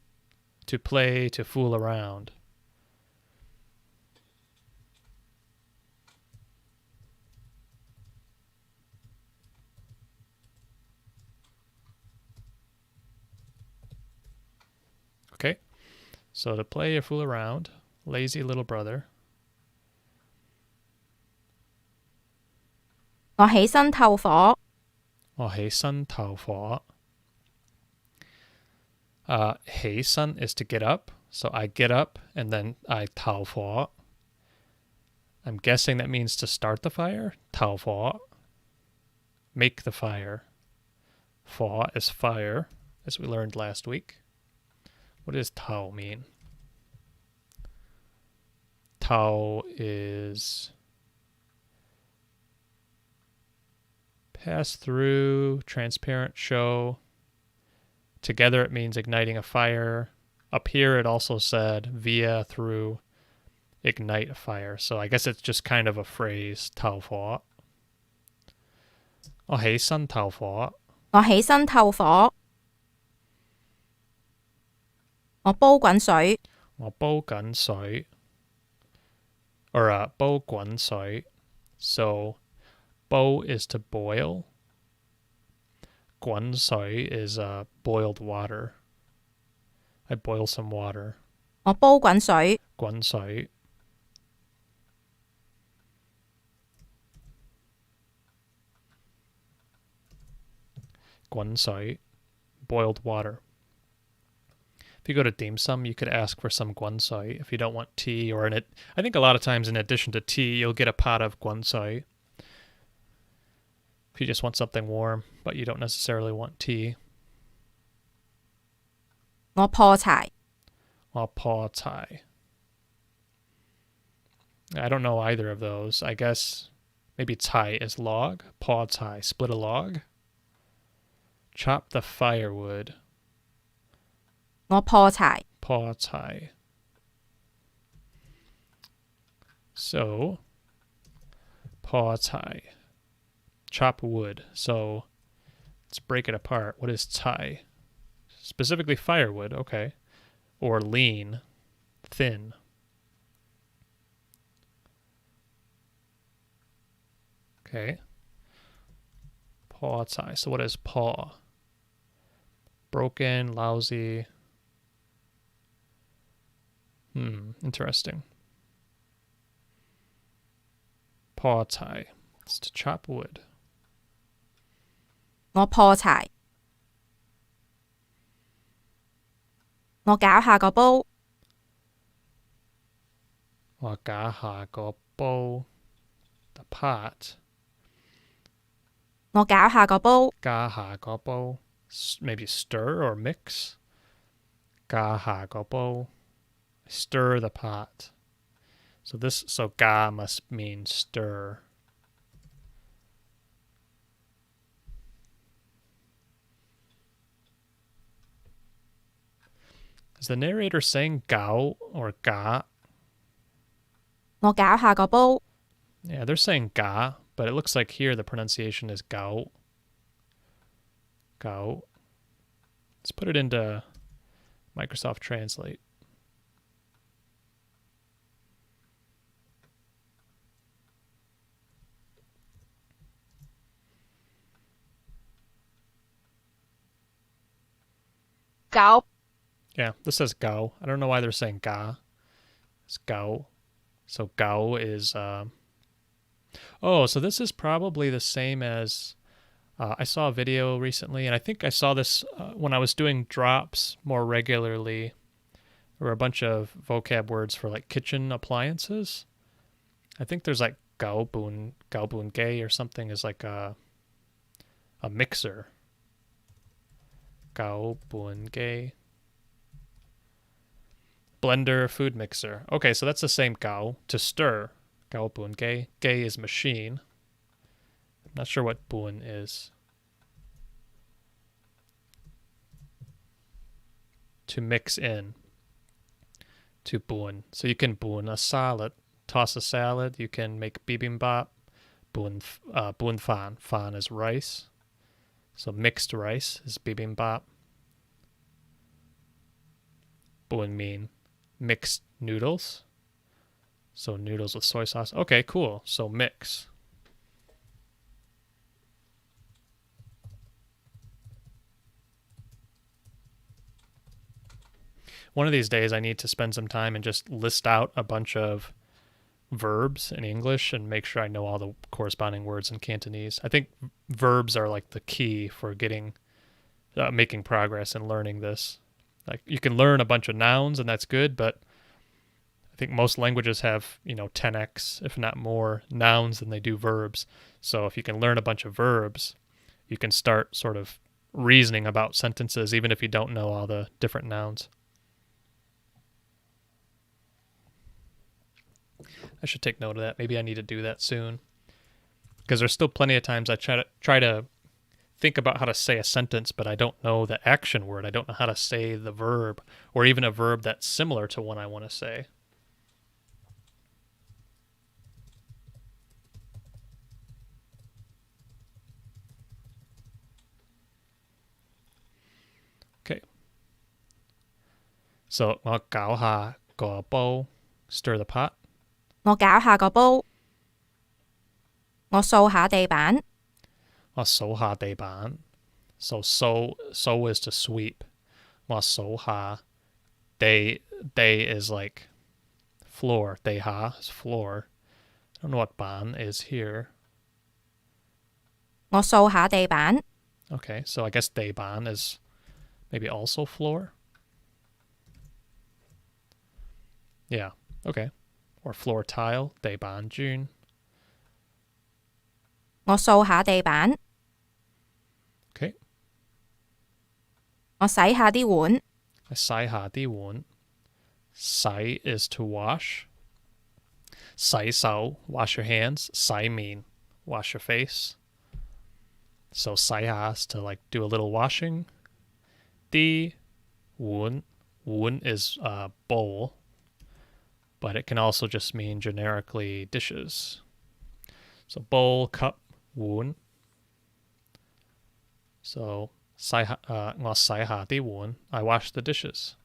To play, to fool around. Okay. So to play or fool around. Lazy little brother. 我起身透火. 我起身透火.起身 is to get up. So I get up and then I 透火. I'm guessing that means to start the fire. 透火. Make the fire. 火 is fire, as we learned last week. What does 透 mean? 透 is pass through, transparent, show. Together it means igniting a fire. Up here it also said via, through, ignite a fire. So I guess it's just kind of a phrase, 透火. 我起身透火. 我起身透火. 我煲滾水. 我煲緊水. Or 煲滾水. So 煲 is to boil. 滾水 is boiled water. I boil some water. 我煲滾水. 滾水. Guan sui, boiled water. If you go to dim sum, you could ask for some guan sui if you don't want tea, or I think a lot of times in addition to tea, you'll get a pot of guan sui. If you just want something warm, but you don't necessarily want tea. 我破柴. 我破柴. I don't know either of those. I guess maybe tai is log. Paw tai, split a log. Chop the firewood. 我破柴， Paw tai. So, paw tai. Chop wood. So, let's break it apart. What is tai? Specifically firewood, okay. Or lean, thin. Okay. Paw tai. So what is paw? Broken, lousy. Interesting. Paw tai. It's to chop wood. 我破柴，我搞下個煲， Gā ha go bo. The pot. 我搞下個煲， Gā ha go bo. Maybe stir or mix. Gā ha go bo. Stir the pot. So ga must mean stir. Is the narrator saying gao or ga? 我搞下個煲， Yeah, they're saying ga, but it looks like here the pronunciation is gao. Gao. Let's put it into Microsoft Translate. Gao. Yeah, this says gao. I don't know why they're saying ga. It's gao. So gao is... so this is probably the same as... I saw a video recently, and I think I saw this when I was doing drops more regularly. There were a bunch of vocab words for like kitchen appliances. I think there's like gaobun gay or something is like a mixer. Gaobun gay. Blender, food mixer. Okay, so that's the same gao, to stir. Gaobun gay. Gay is machine. Not sure what bun is. To mix in. To bun. So you can bun a salad. Toss a salad. You can make bibimbap. Bun fan. Fan is rice. So mixed rice is bibimbap. Bun mean mixed noodles. So noodles with soy sauce. Okay, cool. So mix. One of these days I need to spend some time and just list out a bunch of verbs in English and make sure I know all the corresponding words in Cantonese. I think verbs are like the key for making progress and learning this. Like you can learn a bunch of nouns and that's good, but I think most languages have, 10x, if not more, nouns than they do verbs. So if you can learn a bunch of verbs, you can start sort of reasoning about sentences even if you don't know all the different nouns. I should take note of that. Maybe I need to do that soon. Because there's still plenty of times I try to think about how to say a sentence, but I don't know the action word. I don't know how to say the verb, or even a verb that's similar to one I want to say. Okay. So, 我搞下個煲, stir the pot. 我搞下個煲，我掃下地板， 我掃下地板. So is to sweep. 我掃下. They is like floor. 地下 is floor. I don't know what 板 is here. 我掃下地板， Okay, so I guess 地板 is maybe also floor. Yeah, okay. Or floor tile, 地板磚. 我掃下地板， Okay. 我洗下啲碗， I 洗下啲碗. 洗 is to wash. Sai sao, wash your hands. Sai mean wash your face. So sai has to like do a little washing. Di wun is bowl, but it can also just mean generically dishes. So bowl, cup, wun. So ngõ sai ha di wun. I wash the dishes.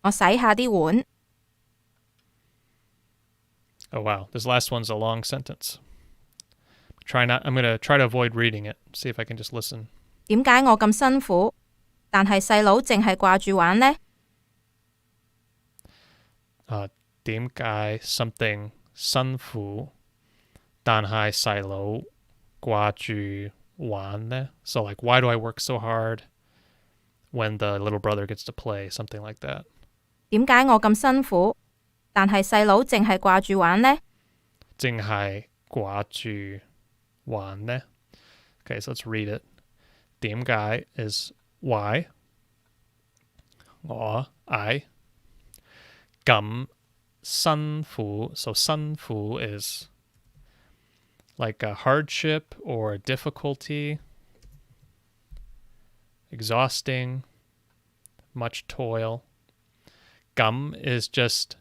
我洗下啲碗。 Oh wow, this last one's a long sentence. I'm going to try to avoid reading it. See if I can just listen. 點解我咁辛苦，但係細佬淨係掛住玩呢？點解 something 辛苦，但係細佬掛住玩呢? So like, why do I work so hard when the little brother gets to play? Something like that. 點解我咁辛苦，但係細佬淨係掛住玩呢？淨係掛住玩呢? Okay, so let's read it. 點解 is why. I. 咁辛苦. So 辛苦 is like a hardship or a difficulty, exhausting, much toil. Gum is just,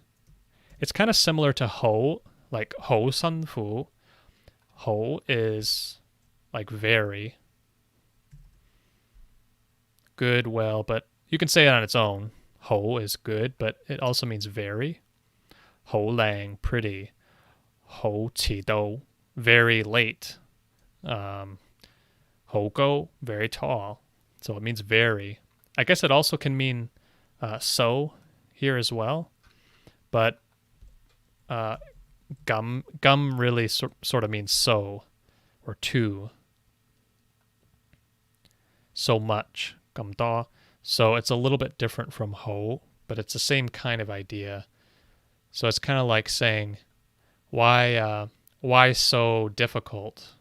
it's kind of similar to ho, like ho san fu. Ho is like very good, well, but you can say it on its own. Ho is good, but it also means very. Ho lang, pretty. Ho qi do, very late. Ho go, very tall. So it means very. I guess it also can mean so here as well, but gum really sort of means so or to. So much, gum da. So it's a little bit different from ho, but it's the same kind of idea. So it's kind of like saying, why so difficult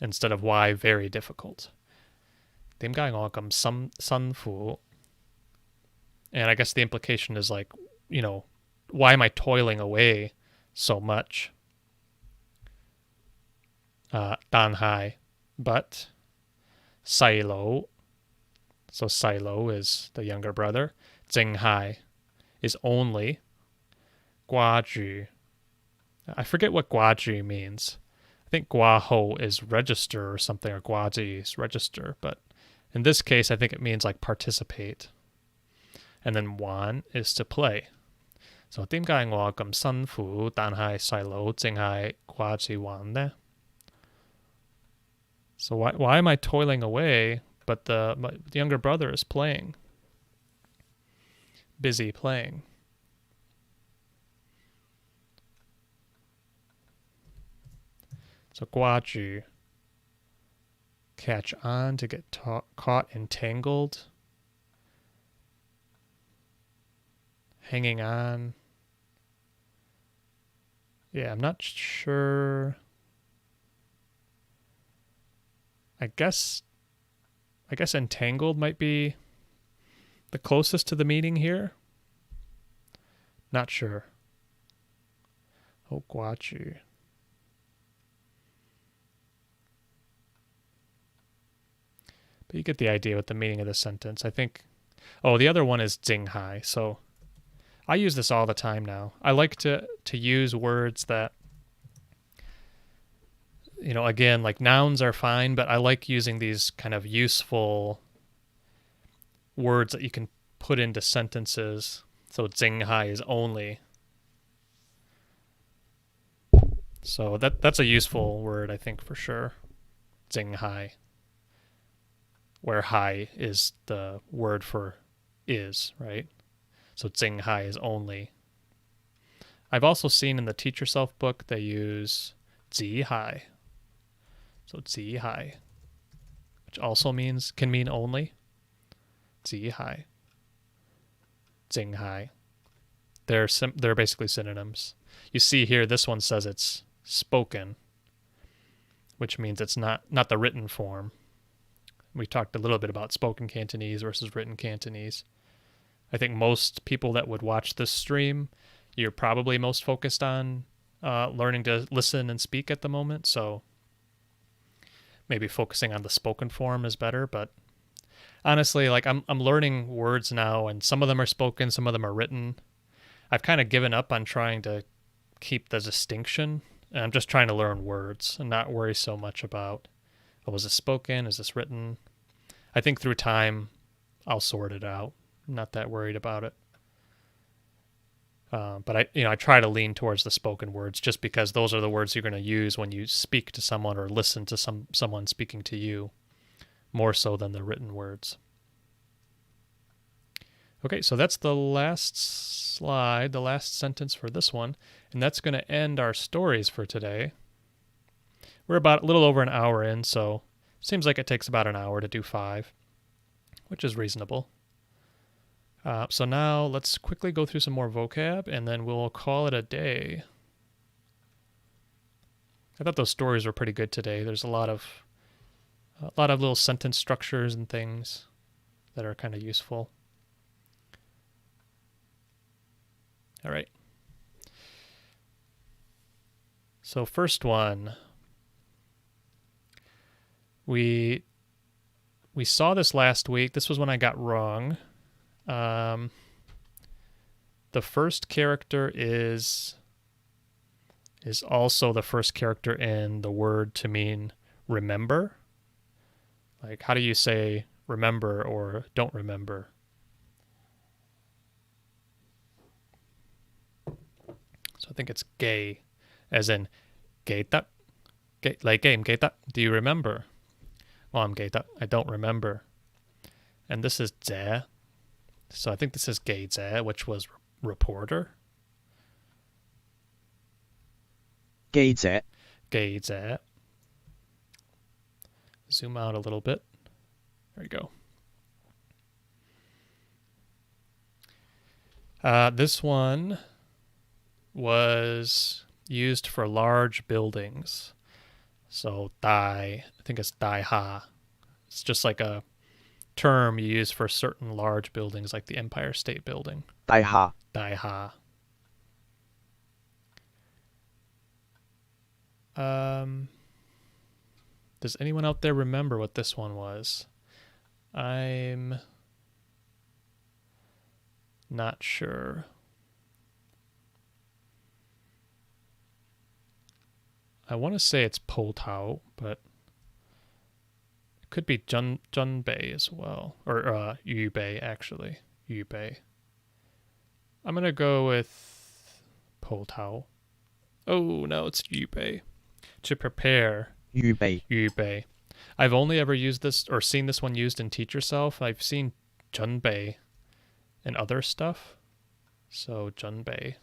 instead of why very difficult. 點解我咁辛苦? And I guess the implication is like, you know, why am I toiling away so much? 但係, but 細佬, so 細佬 is the younger brother. 淨係 is only. 掛住, I forget what 掛住 means. I think 掛號 is register or something, or 掛住 is register, but in this case, I think it means like participate. And then 玩 is to play. So 點解我咁辛苦，但係細佬淨係掛住玩呢? So why am I toiling away, but the younger brother is playing? Busy playing. So 掛住, catch on, to get caught, entangled. Hanging on. Yeah, I'm not sure. I guess entangled might be the closest to the meaning here. Not sure. 好掛住. But you get the idea with the meaning of the sentence. I think, the other one is 淨係. So I use this all the time now. I like to use words that, you know, again, like nouns are fine, but I like using these kind of useful words that you can put into sentences. So 淨係 is only. So that's a useful word, I think, for sure. 淨係. Where 係 is the word for is, right? So 淨係 is only. I've also seen in the Teach Yourself book they use 只係. So 只係, which also can mean only. 只係. 淨係. They're basically synonyms. You see here, this one says it's spoken, which means it's not the written form. We talked a little bit about spoken Cantonese versus written Cantonese. I think most people that would watch this stream you're probably most focused on learning to listen and speak at the moment. So maybe focusing on the spoken form is better. But honestly, like I'm learning words now, and some of them are spoken, some of them are written. I've kind of given up on trying to keep the distinction, and I'm just trying to learn words and not worry so much about, oh, is this spoken? Is this written? I think through time, I'll sort it out. I'm not that worried about it. But I try to lean towards the spoken words just because those are the words you're going to use when you speak to someone or listen to someone speaking to you, more so than the written words. Okay, so that's the last slide, the last sentence for this one, and that's going to end our stories for today. We're about a little over an hour in, so it seems like it takes about an hour to do 5, which is reasonable. So now let's quickly go through some more vocab, and then we'll call it a day. I thought those stories were pretty good today. There's a lot of little sentence structures and things that are kind of useful. All right. So first one, we saw this last week. This was when I got wrong. The first character is also the first character in the word to mean remember. Like, how do you say remember or don't remember? So I think it's gay, as in geita, like game geita. Do you remember? Well, I'm geita. I don't remember. And this is ze. So I think this is geizhe, which was reporter. Geizhe. Geizhe. Zoom out a little bit. There we go. This one was used for large buildings. So I think it's dai ha. It's just like a term you use for certain large buildings like the Empire State Building. Dai ha. Dai ha. Does anyone out there remember what this one was? I'm not sure. I want to say it's Po Tao, but it could be Junbei as well. Or Yu Bei, actually. Yu Bei. I'm going to go with Po Tao. Oh, no, it's Yu Bei. To prepare. Yu bei. Yu Bei. I've only ever used this or seen this one used in Teach Yourself. I've seen Junbei and other stuff. So Junbei.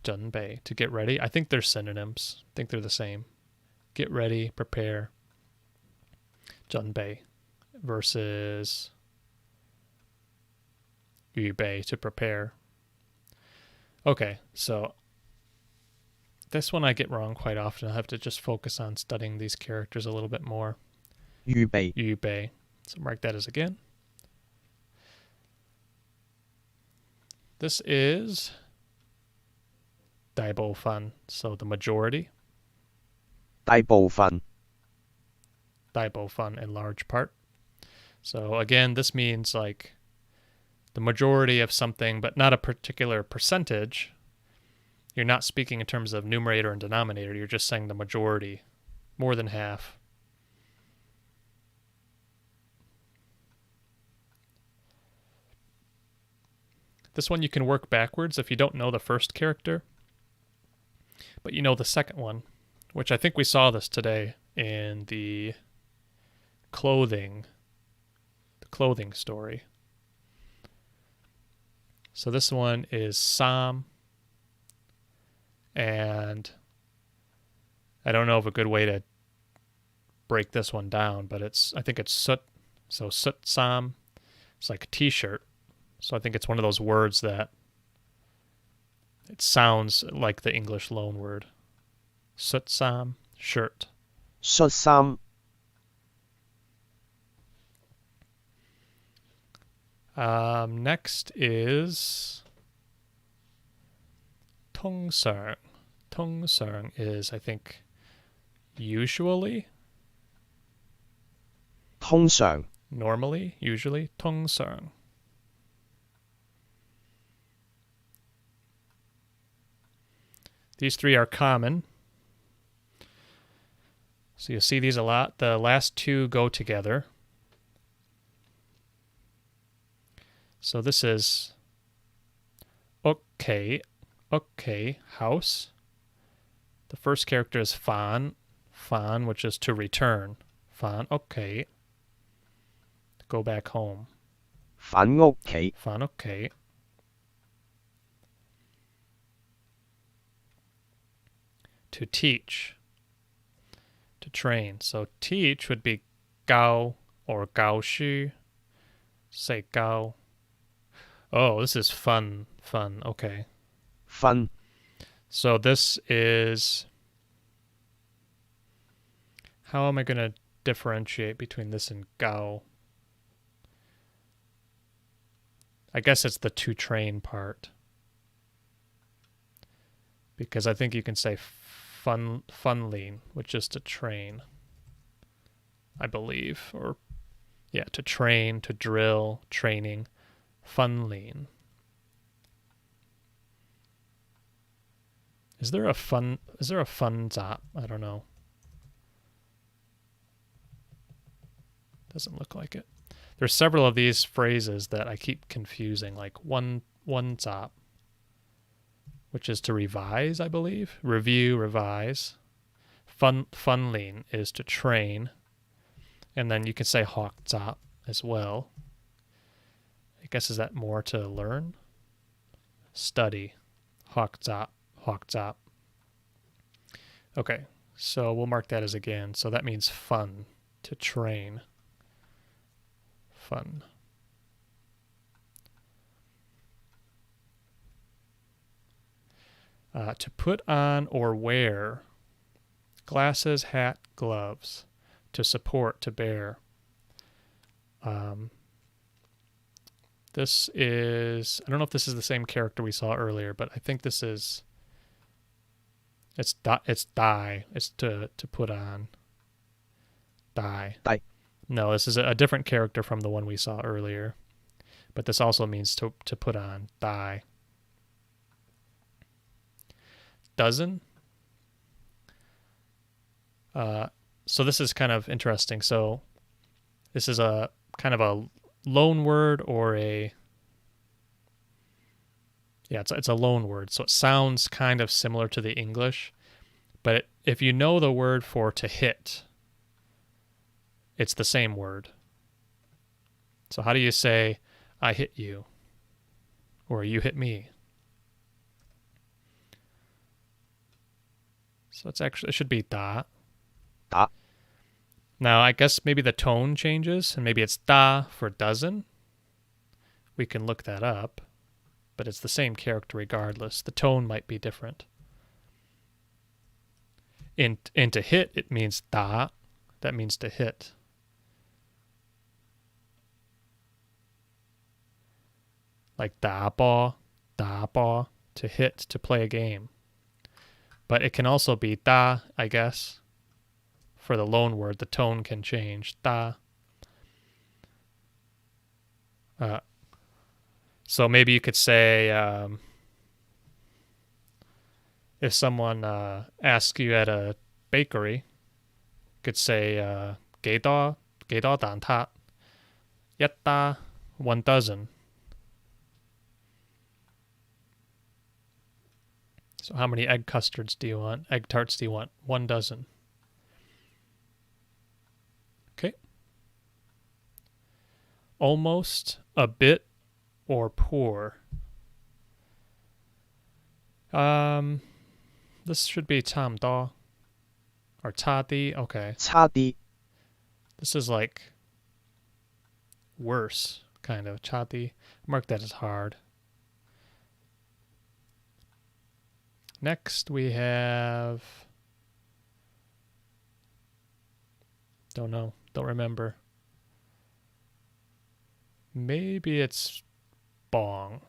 Junbei, to get ready. I think they're synonyms. I think they're the same. Get ready, prepare. Junbei versus Yu Bei, to prepare. Okay, so this one I get wrong quite often. I have to just focus on studying these characters a little bit more. Yu bei. Yu Bei. So mark that as again. This is Dai Bo Fan, so the majority. Dai bo fan. Dai Bo Fan, in large part. So again, this means like the majority of something, but not a particular percentage. You're not speaking in terms of numerator and denominator. You're just saying the majority, more than half. This one you can work backwards if you don't know the first character, but you know the second one, which I think we saw this today in the clothing story. So this one is Sam, and I don't know of a good way to break this one down, but I think it's Sut. So Sut Sam, it's like a t-shirt. So I think it's one of those words that it sounds like the English loan word. Sut Sam, shirt. Sut sam. Next is 통상. 통상 is, I think, usually,通常 normally, usually. 통상. These three are common. So you'll see these a lot. The last two go together. So this is okay, okay, house. The first character is fan, fan, which is to return. Fan, okay. Go back home. 返屋企 Fan, okay. To teach. To train. So teach would be 教 or 教書. Say 教. Oh, this is fun. Fun. Okay. 分 So this is... How am I going to differentiate between this and 教? I guess it's the to train part. Because I think you can say funlean, which is to train. I believe. Or, yeah, to train, to drill, training. Funlean. Is there a fun zap? I don't know. Doesn't look like it. There's several of these phrases that I keep confusing, like one zap, which is to revise, I believe. Review, revise. Funlean is to train. And then you can say hawk zap as well. I guess is that more to learn? Study. Hawk zap. Hawk zap. Okay, so we'll mark that as again. So that means fun, to train. Fun. To put on or wear. Glasses, hat, gloves. To support, to bear. This is, I don't know if this is the same character we saw earlier, but I think this is, it's die. It's to put on. Die. Die. No, this is a different character from the one we saw earlier. But this also means to put on. Die. Dozen. So this is kind of interesting. So this is a kind of a loan word or a... Yeah, it's a loan word. So it sounds kind of similar to the English. But if you know the word for to hit, it's the same word. So how do you say, I hit you? Or you hit me? So it's actually, it should be da. Da. Now, I guess maybe the tone changes, and maybe it's da for dozen. We can look that up, but it's the same character regardless. The tone might be different. In to hit, it means da. That means to hit. Like da ba, to hit, to play a game. But it can also be da, I guess. For the loan word, the tone can change. Da. So maybe you could say, if someone asks you at a bakery, you could say, 幾多蛋撻? 一打, 1 dozen. So how many egg custards do you want? Egg tarts do you want? 1 dozen. Okay. Almost, a bit, or poor. This should be 差唔多 or 差啲. Okay. 差啲 This is like worse, kind of. 差啲. Mark that as hard. Next we have... Don't know. Don't remember. Maybe it's bong.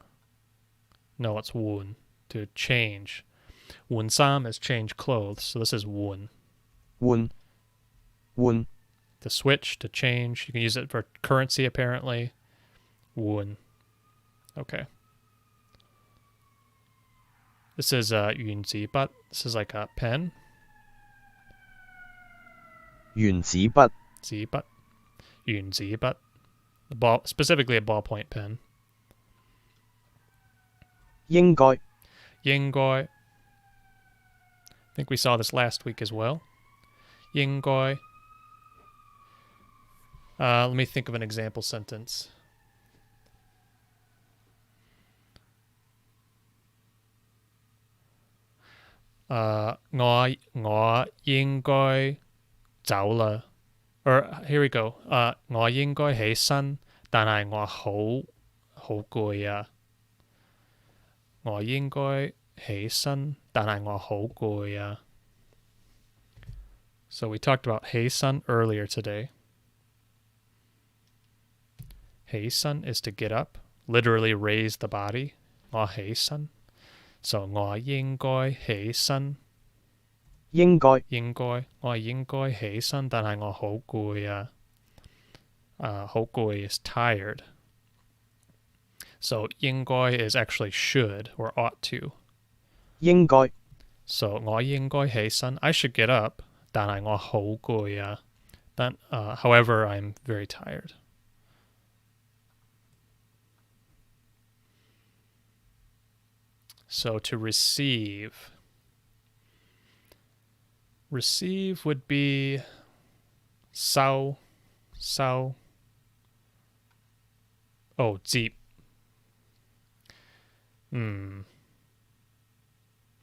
No, it's wun, to change. Wun sam is change clothes, so this is wun. 換 換 To switch, to change. You can use it for currency, apparently. Wun. Okay. This is yun zi, but this is like a pen. 原子筆 Zi, but yun zi, but the ball, specifically a ballpoint pen. 應該 Yingoi. I think we saw this last week as well. Yingoi. Let me think of an example sentence. "我應該走啦." Or here we go. 我應該起身，但係我好攰啊。我應該起身，但係我好攰啊。So we talked about 起身 earlier today. 起身 is to get up, literally raise the body. 我起身 So 我應該起身。應該我應該起身，但係我好攰啊。好攰 is tired. So 應該 is actually should or ought to. 應該 So 我應該起身 I should get up, 但係我好攰啊。However, I'm very tired. So to receive. Receive would be 收 Oh, 接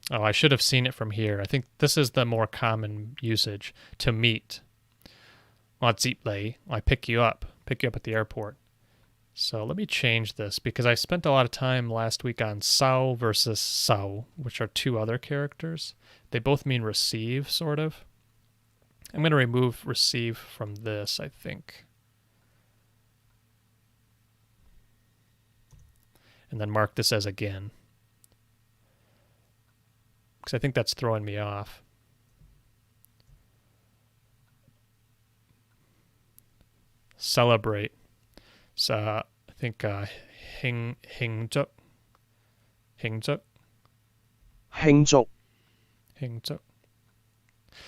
Oh, I should have seen it from here. I think this is the more common usage. To meet. 我接你 I pick you up at the airport. So let me change this because I spent a lot of time last week on sao versus sao, which are two other characters. They both mean receive, sort of. I'm going to remove receive from this, I think. And then mark this as again. Because I think that's throwing me off. Celebrate. So I think 행적.慶祝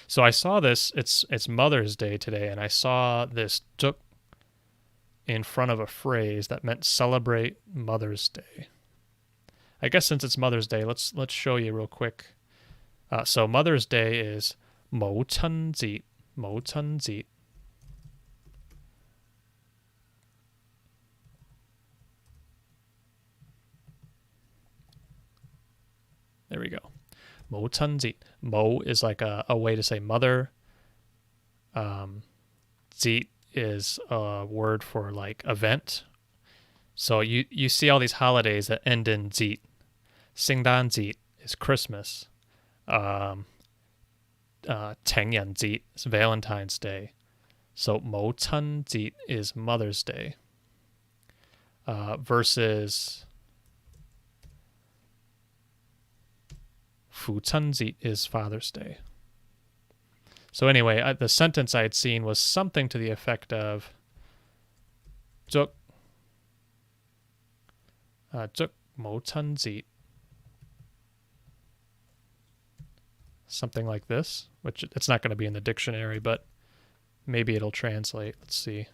So I saw this, it's Mother's Day today, and I saw this tuk in front of a phrase that meant celebrate Mother's Day. I guess since it's Mother's Day, let's show you real quick. So Mother's Day is 母親節. There we go. 母親節. Mo is like a way to say mother. 節 is a word for like event. So you see all these holidays that end in 節. 聖誕節 is Christmas. 情人節 is Valentine's Day. So 母親節 is Mother's Day. Versus 父親節 is Father's Day. So anyway, the sentence I had seen was something to the effect of 祝母親節. Something like this, which it's not going to be in the dictionary, but maybe it'll translate. Let's see.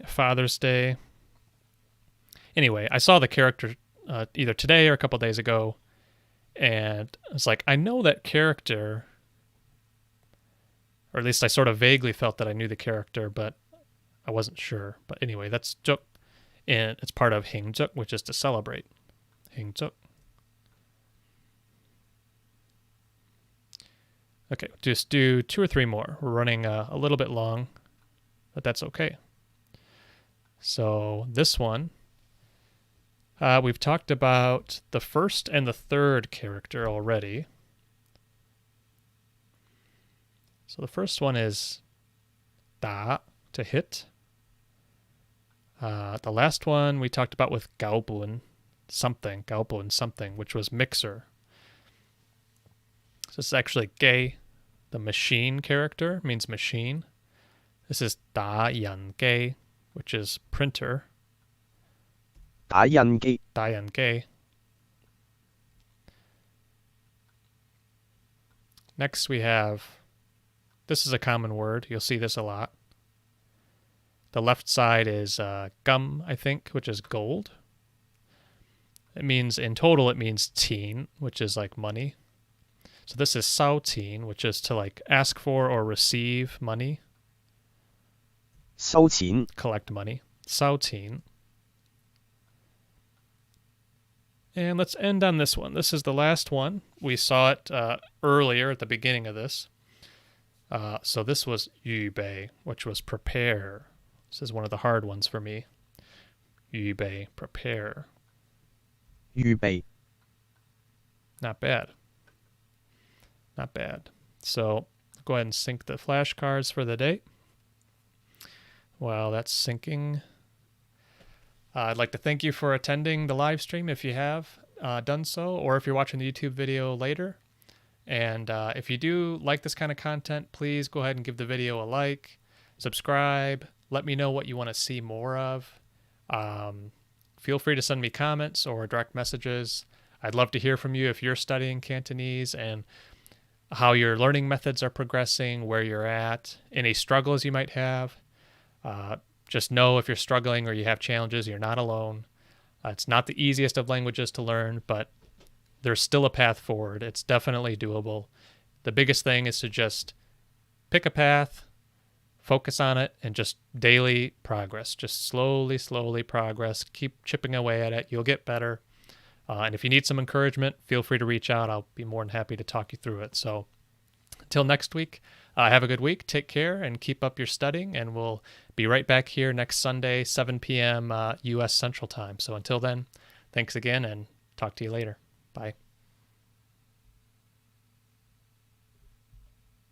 Father's Day. Anyway, I saw the character either today or a couple days ago, and it's like, I know that character, or at least I sort of vaguely felt that I knew the character, but I wasn't sure. But anyway, that's juk, and it's part of 행적, which is to celebrate. 행적. Okay, just do 2 or 3 more. We're running a little bit long, but that's okay. So this one, we've talked about the first and the third character already. So the first one is da. to hit. The last one we talked about with gaobun something, which was mixer. So this is actually gei, the machine character, means machine. This is da yan gei, which is printer. 打印機 Da yan gei. Next we have, this is a common word. You'll see this a lot. The left side is gum, I think, which is gold. It means, in total, it means teen, which is like money. So this is sao teen, which is to like ask for or receive money, 收錢 collect money. Sao teen. And let's end on this one. This is the last one. We saw it earlier at the beginning of this. So this was 预备, which was prepare. This is one of the hard ones for me. 预备, prepare. 預備 Not bad. Not bad. So go ahead and sync the flashcards for the day. While that's syncing, I'd like to thank you for attending the live stream if you have done so, or if you're watching the YouTube video later. And if you do like this kind of content, please go ahead and give the video a like, subscribe, let me know what you want to see more of. Feel free to send me comments or direct messages. I'd love to hear from you if you're studying Cantonese and how your learning methods are progressing, where you're at, any struggles you might have. Just know if you're struggling or you have challenges, you're not alone. It's not the easiest of languages to learn, but there's still a path forward. It's definitely doable. The biggest thing is to just pick a path, focus on it, and just daily progress. Just slowly progress. Keep chipping away at it. You'll get better. And if you need some encouragement, feel free to reach out. I'll be more than happy to talk you through it. So until next week, have a good week. Take care and keep up your studying. And we'll be right back here next Sunday, 7 p.m. U.S. Central Time. So until then, thanks again and talk to you later. Bye.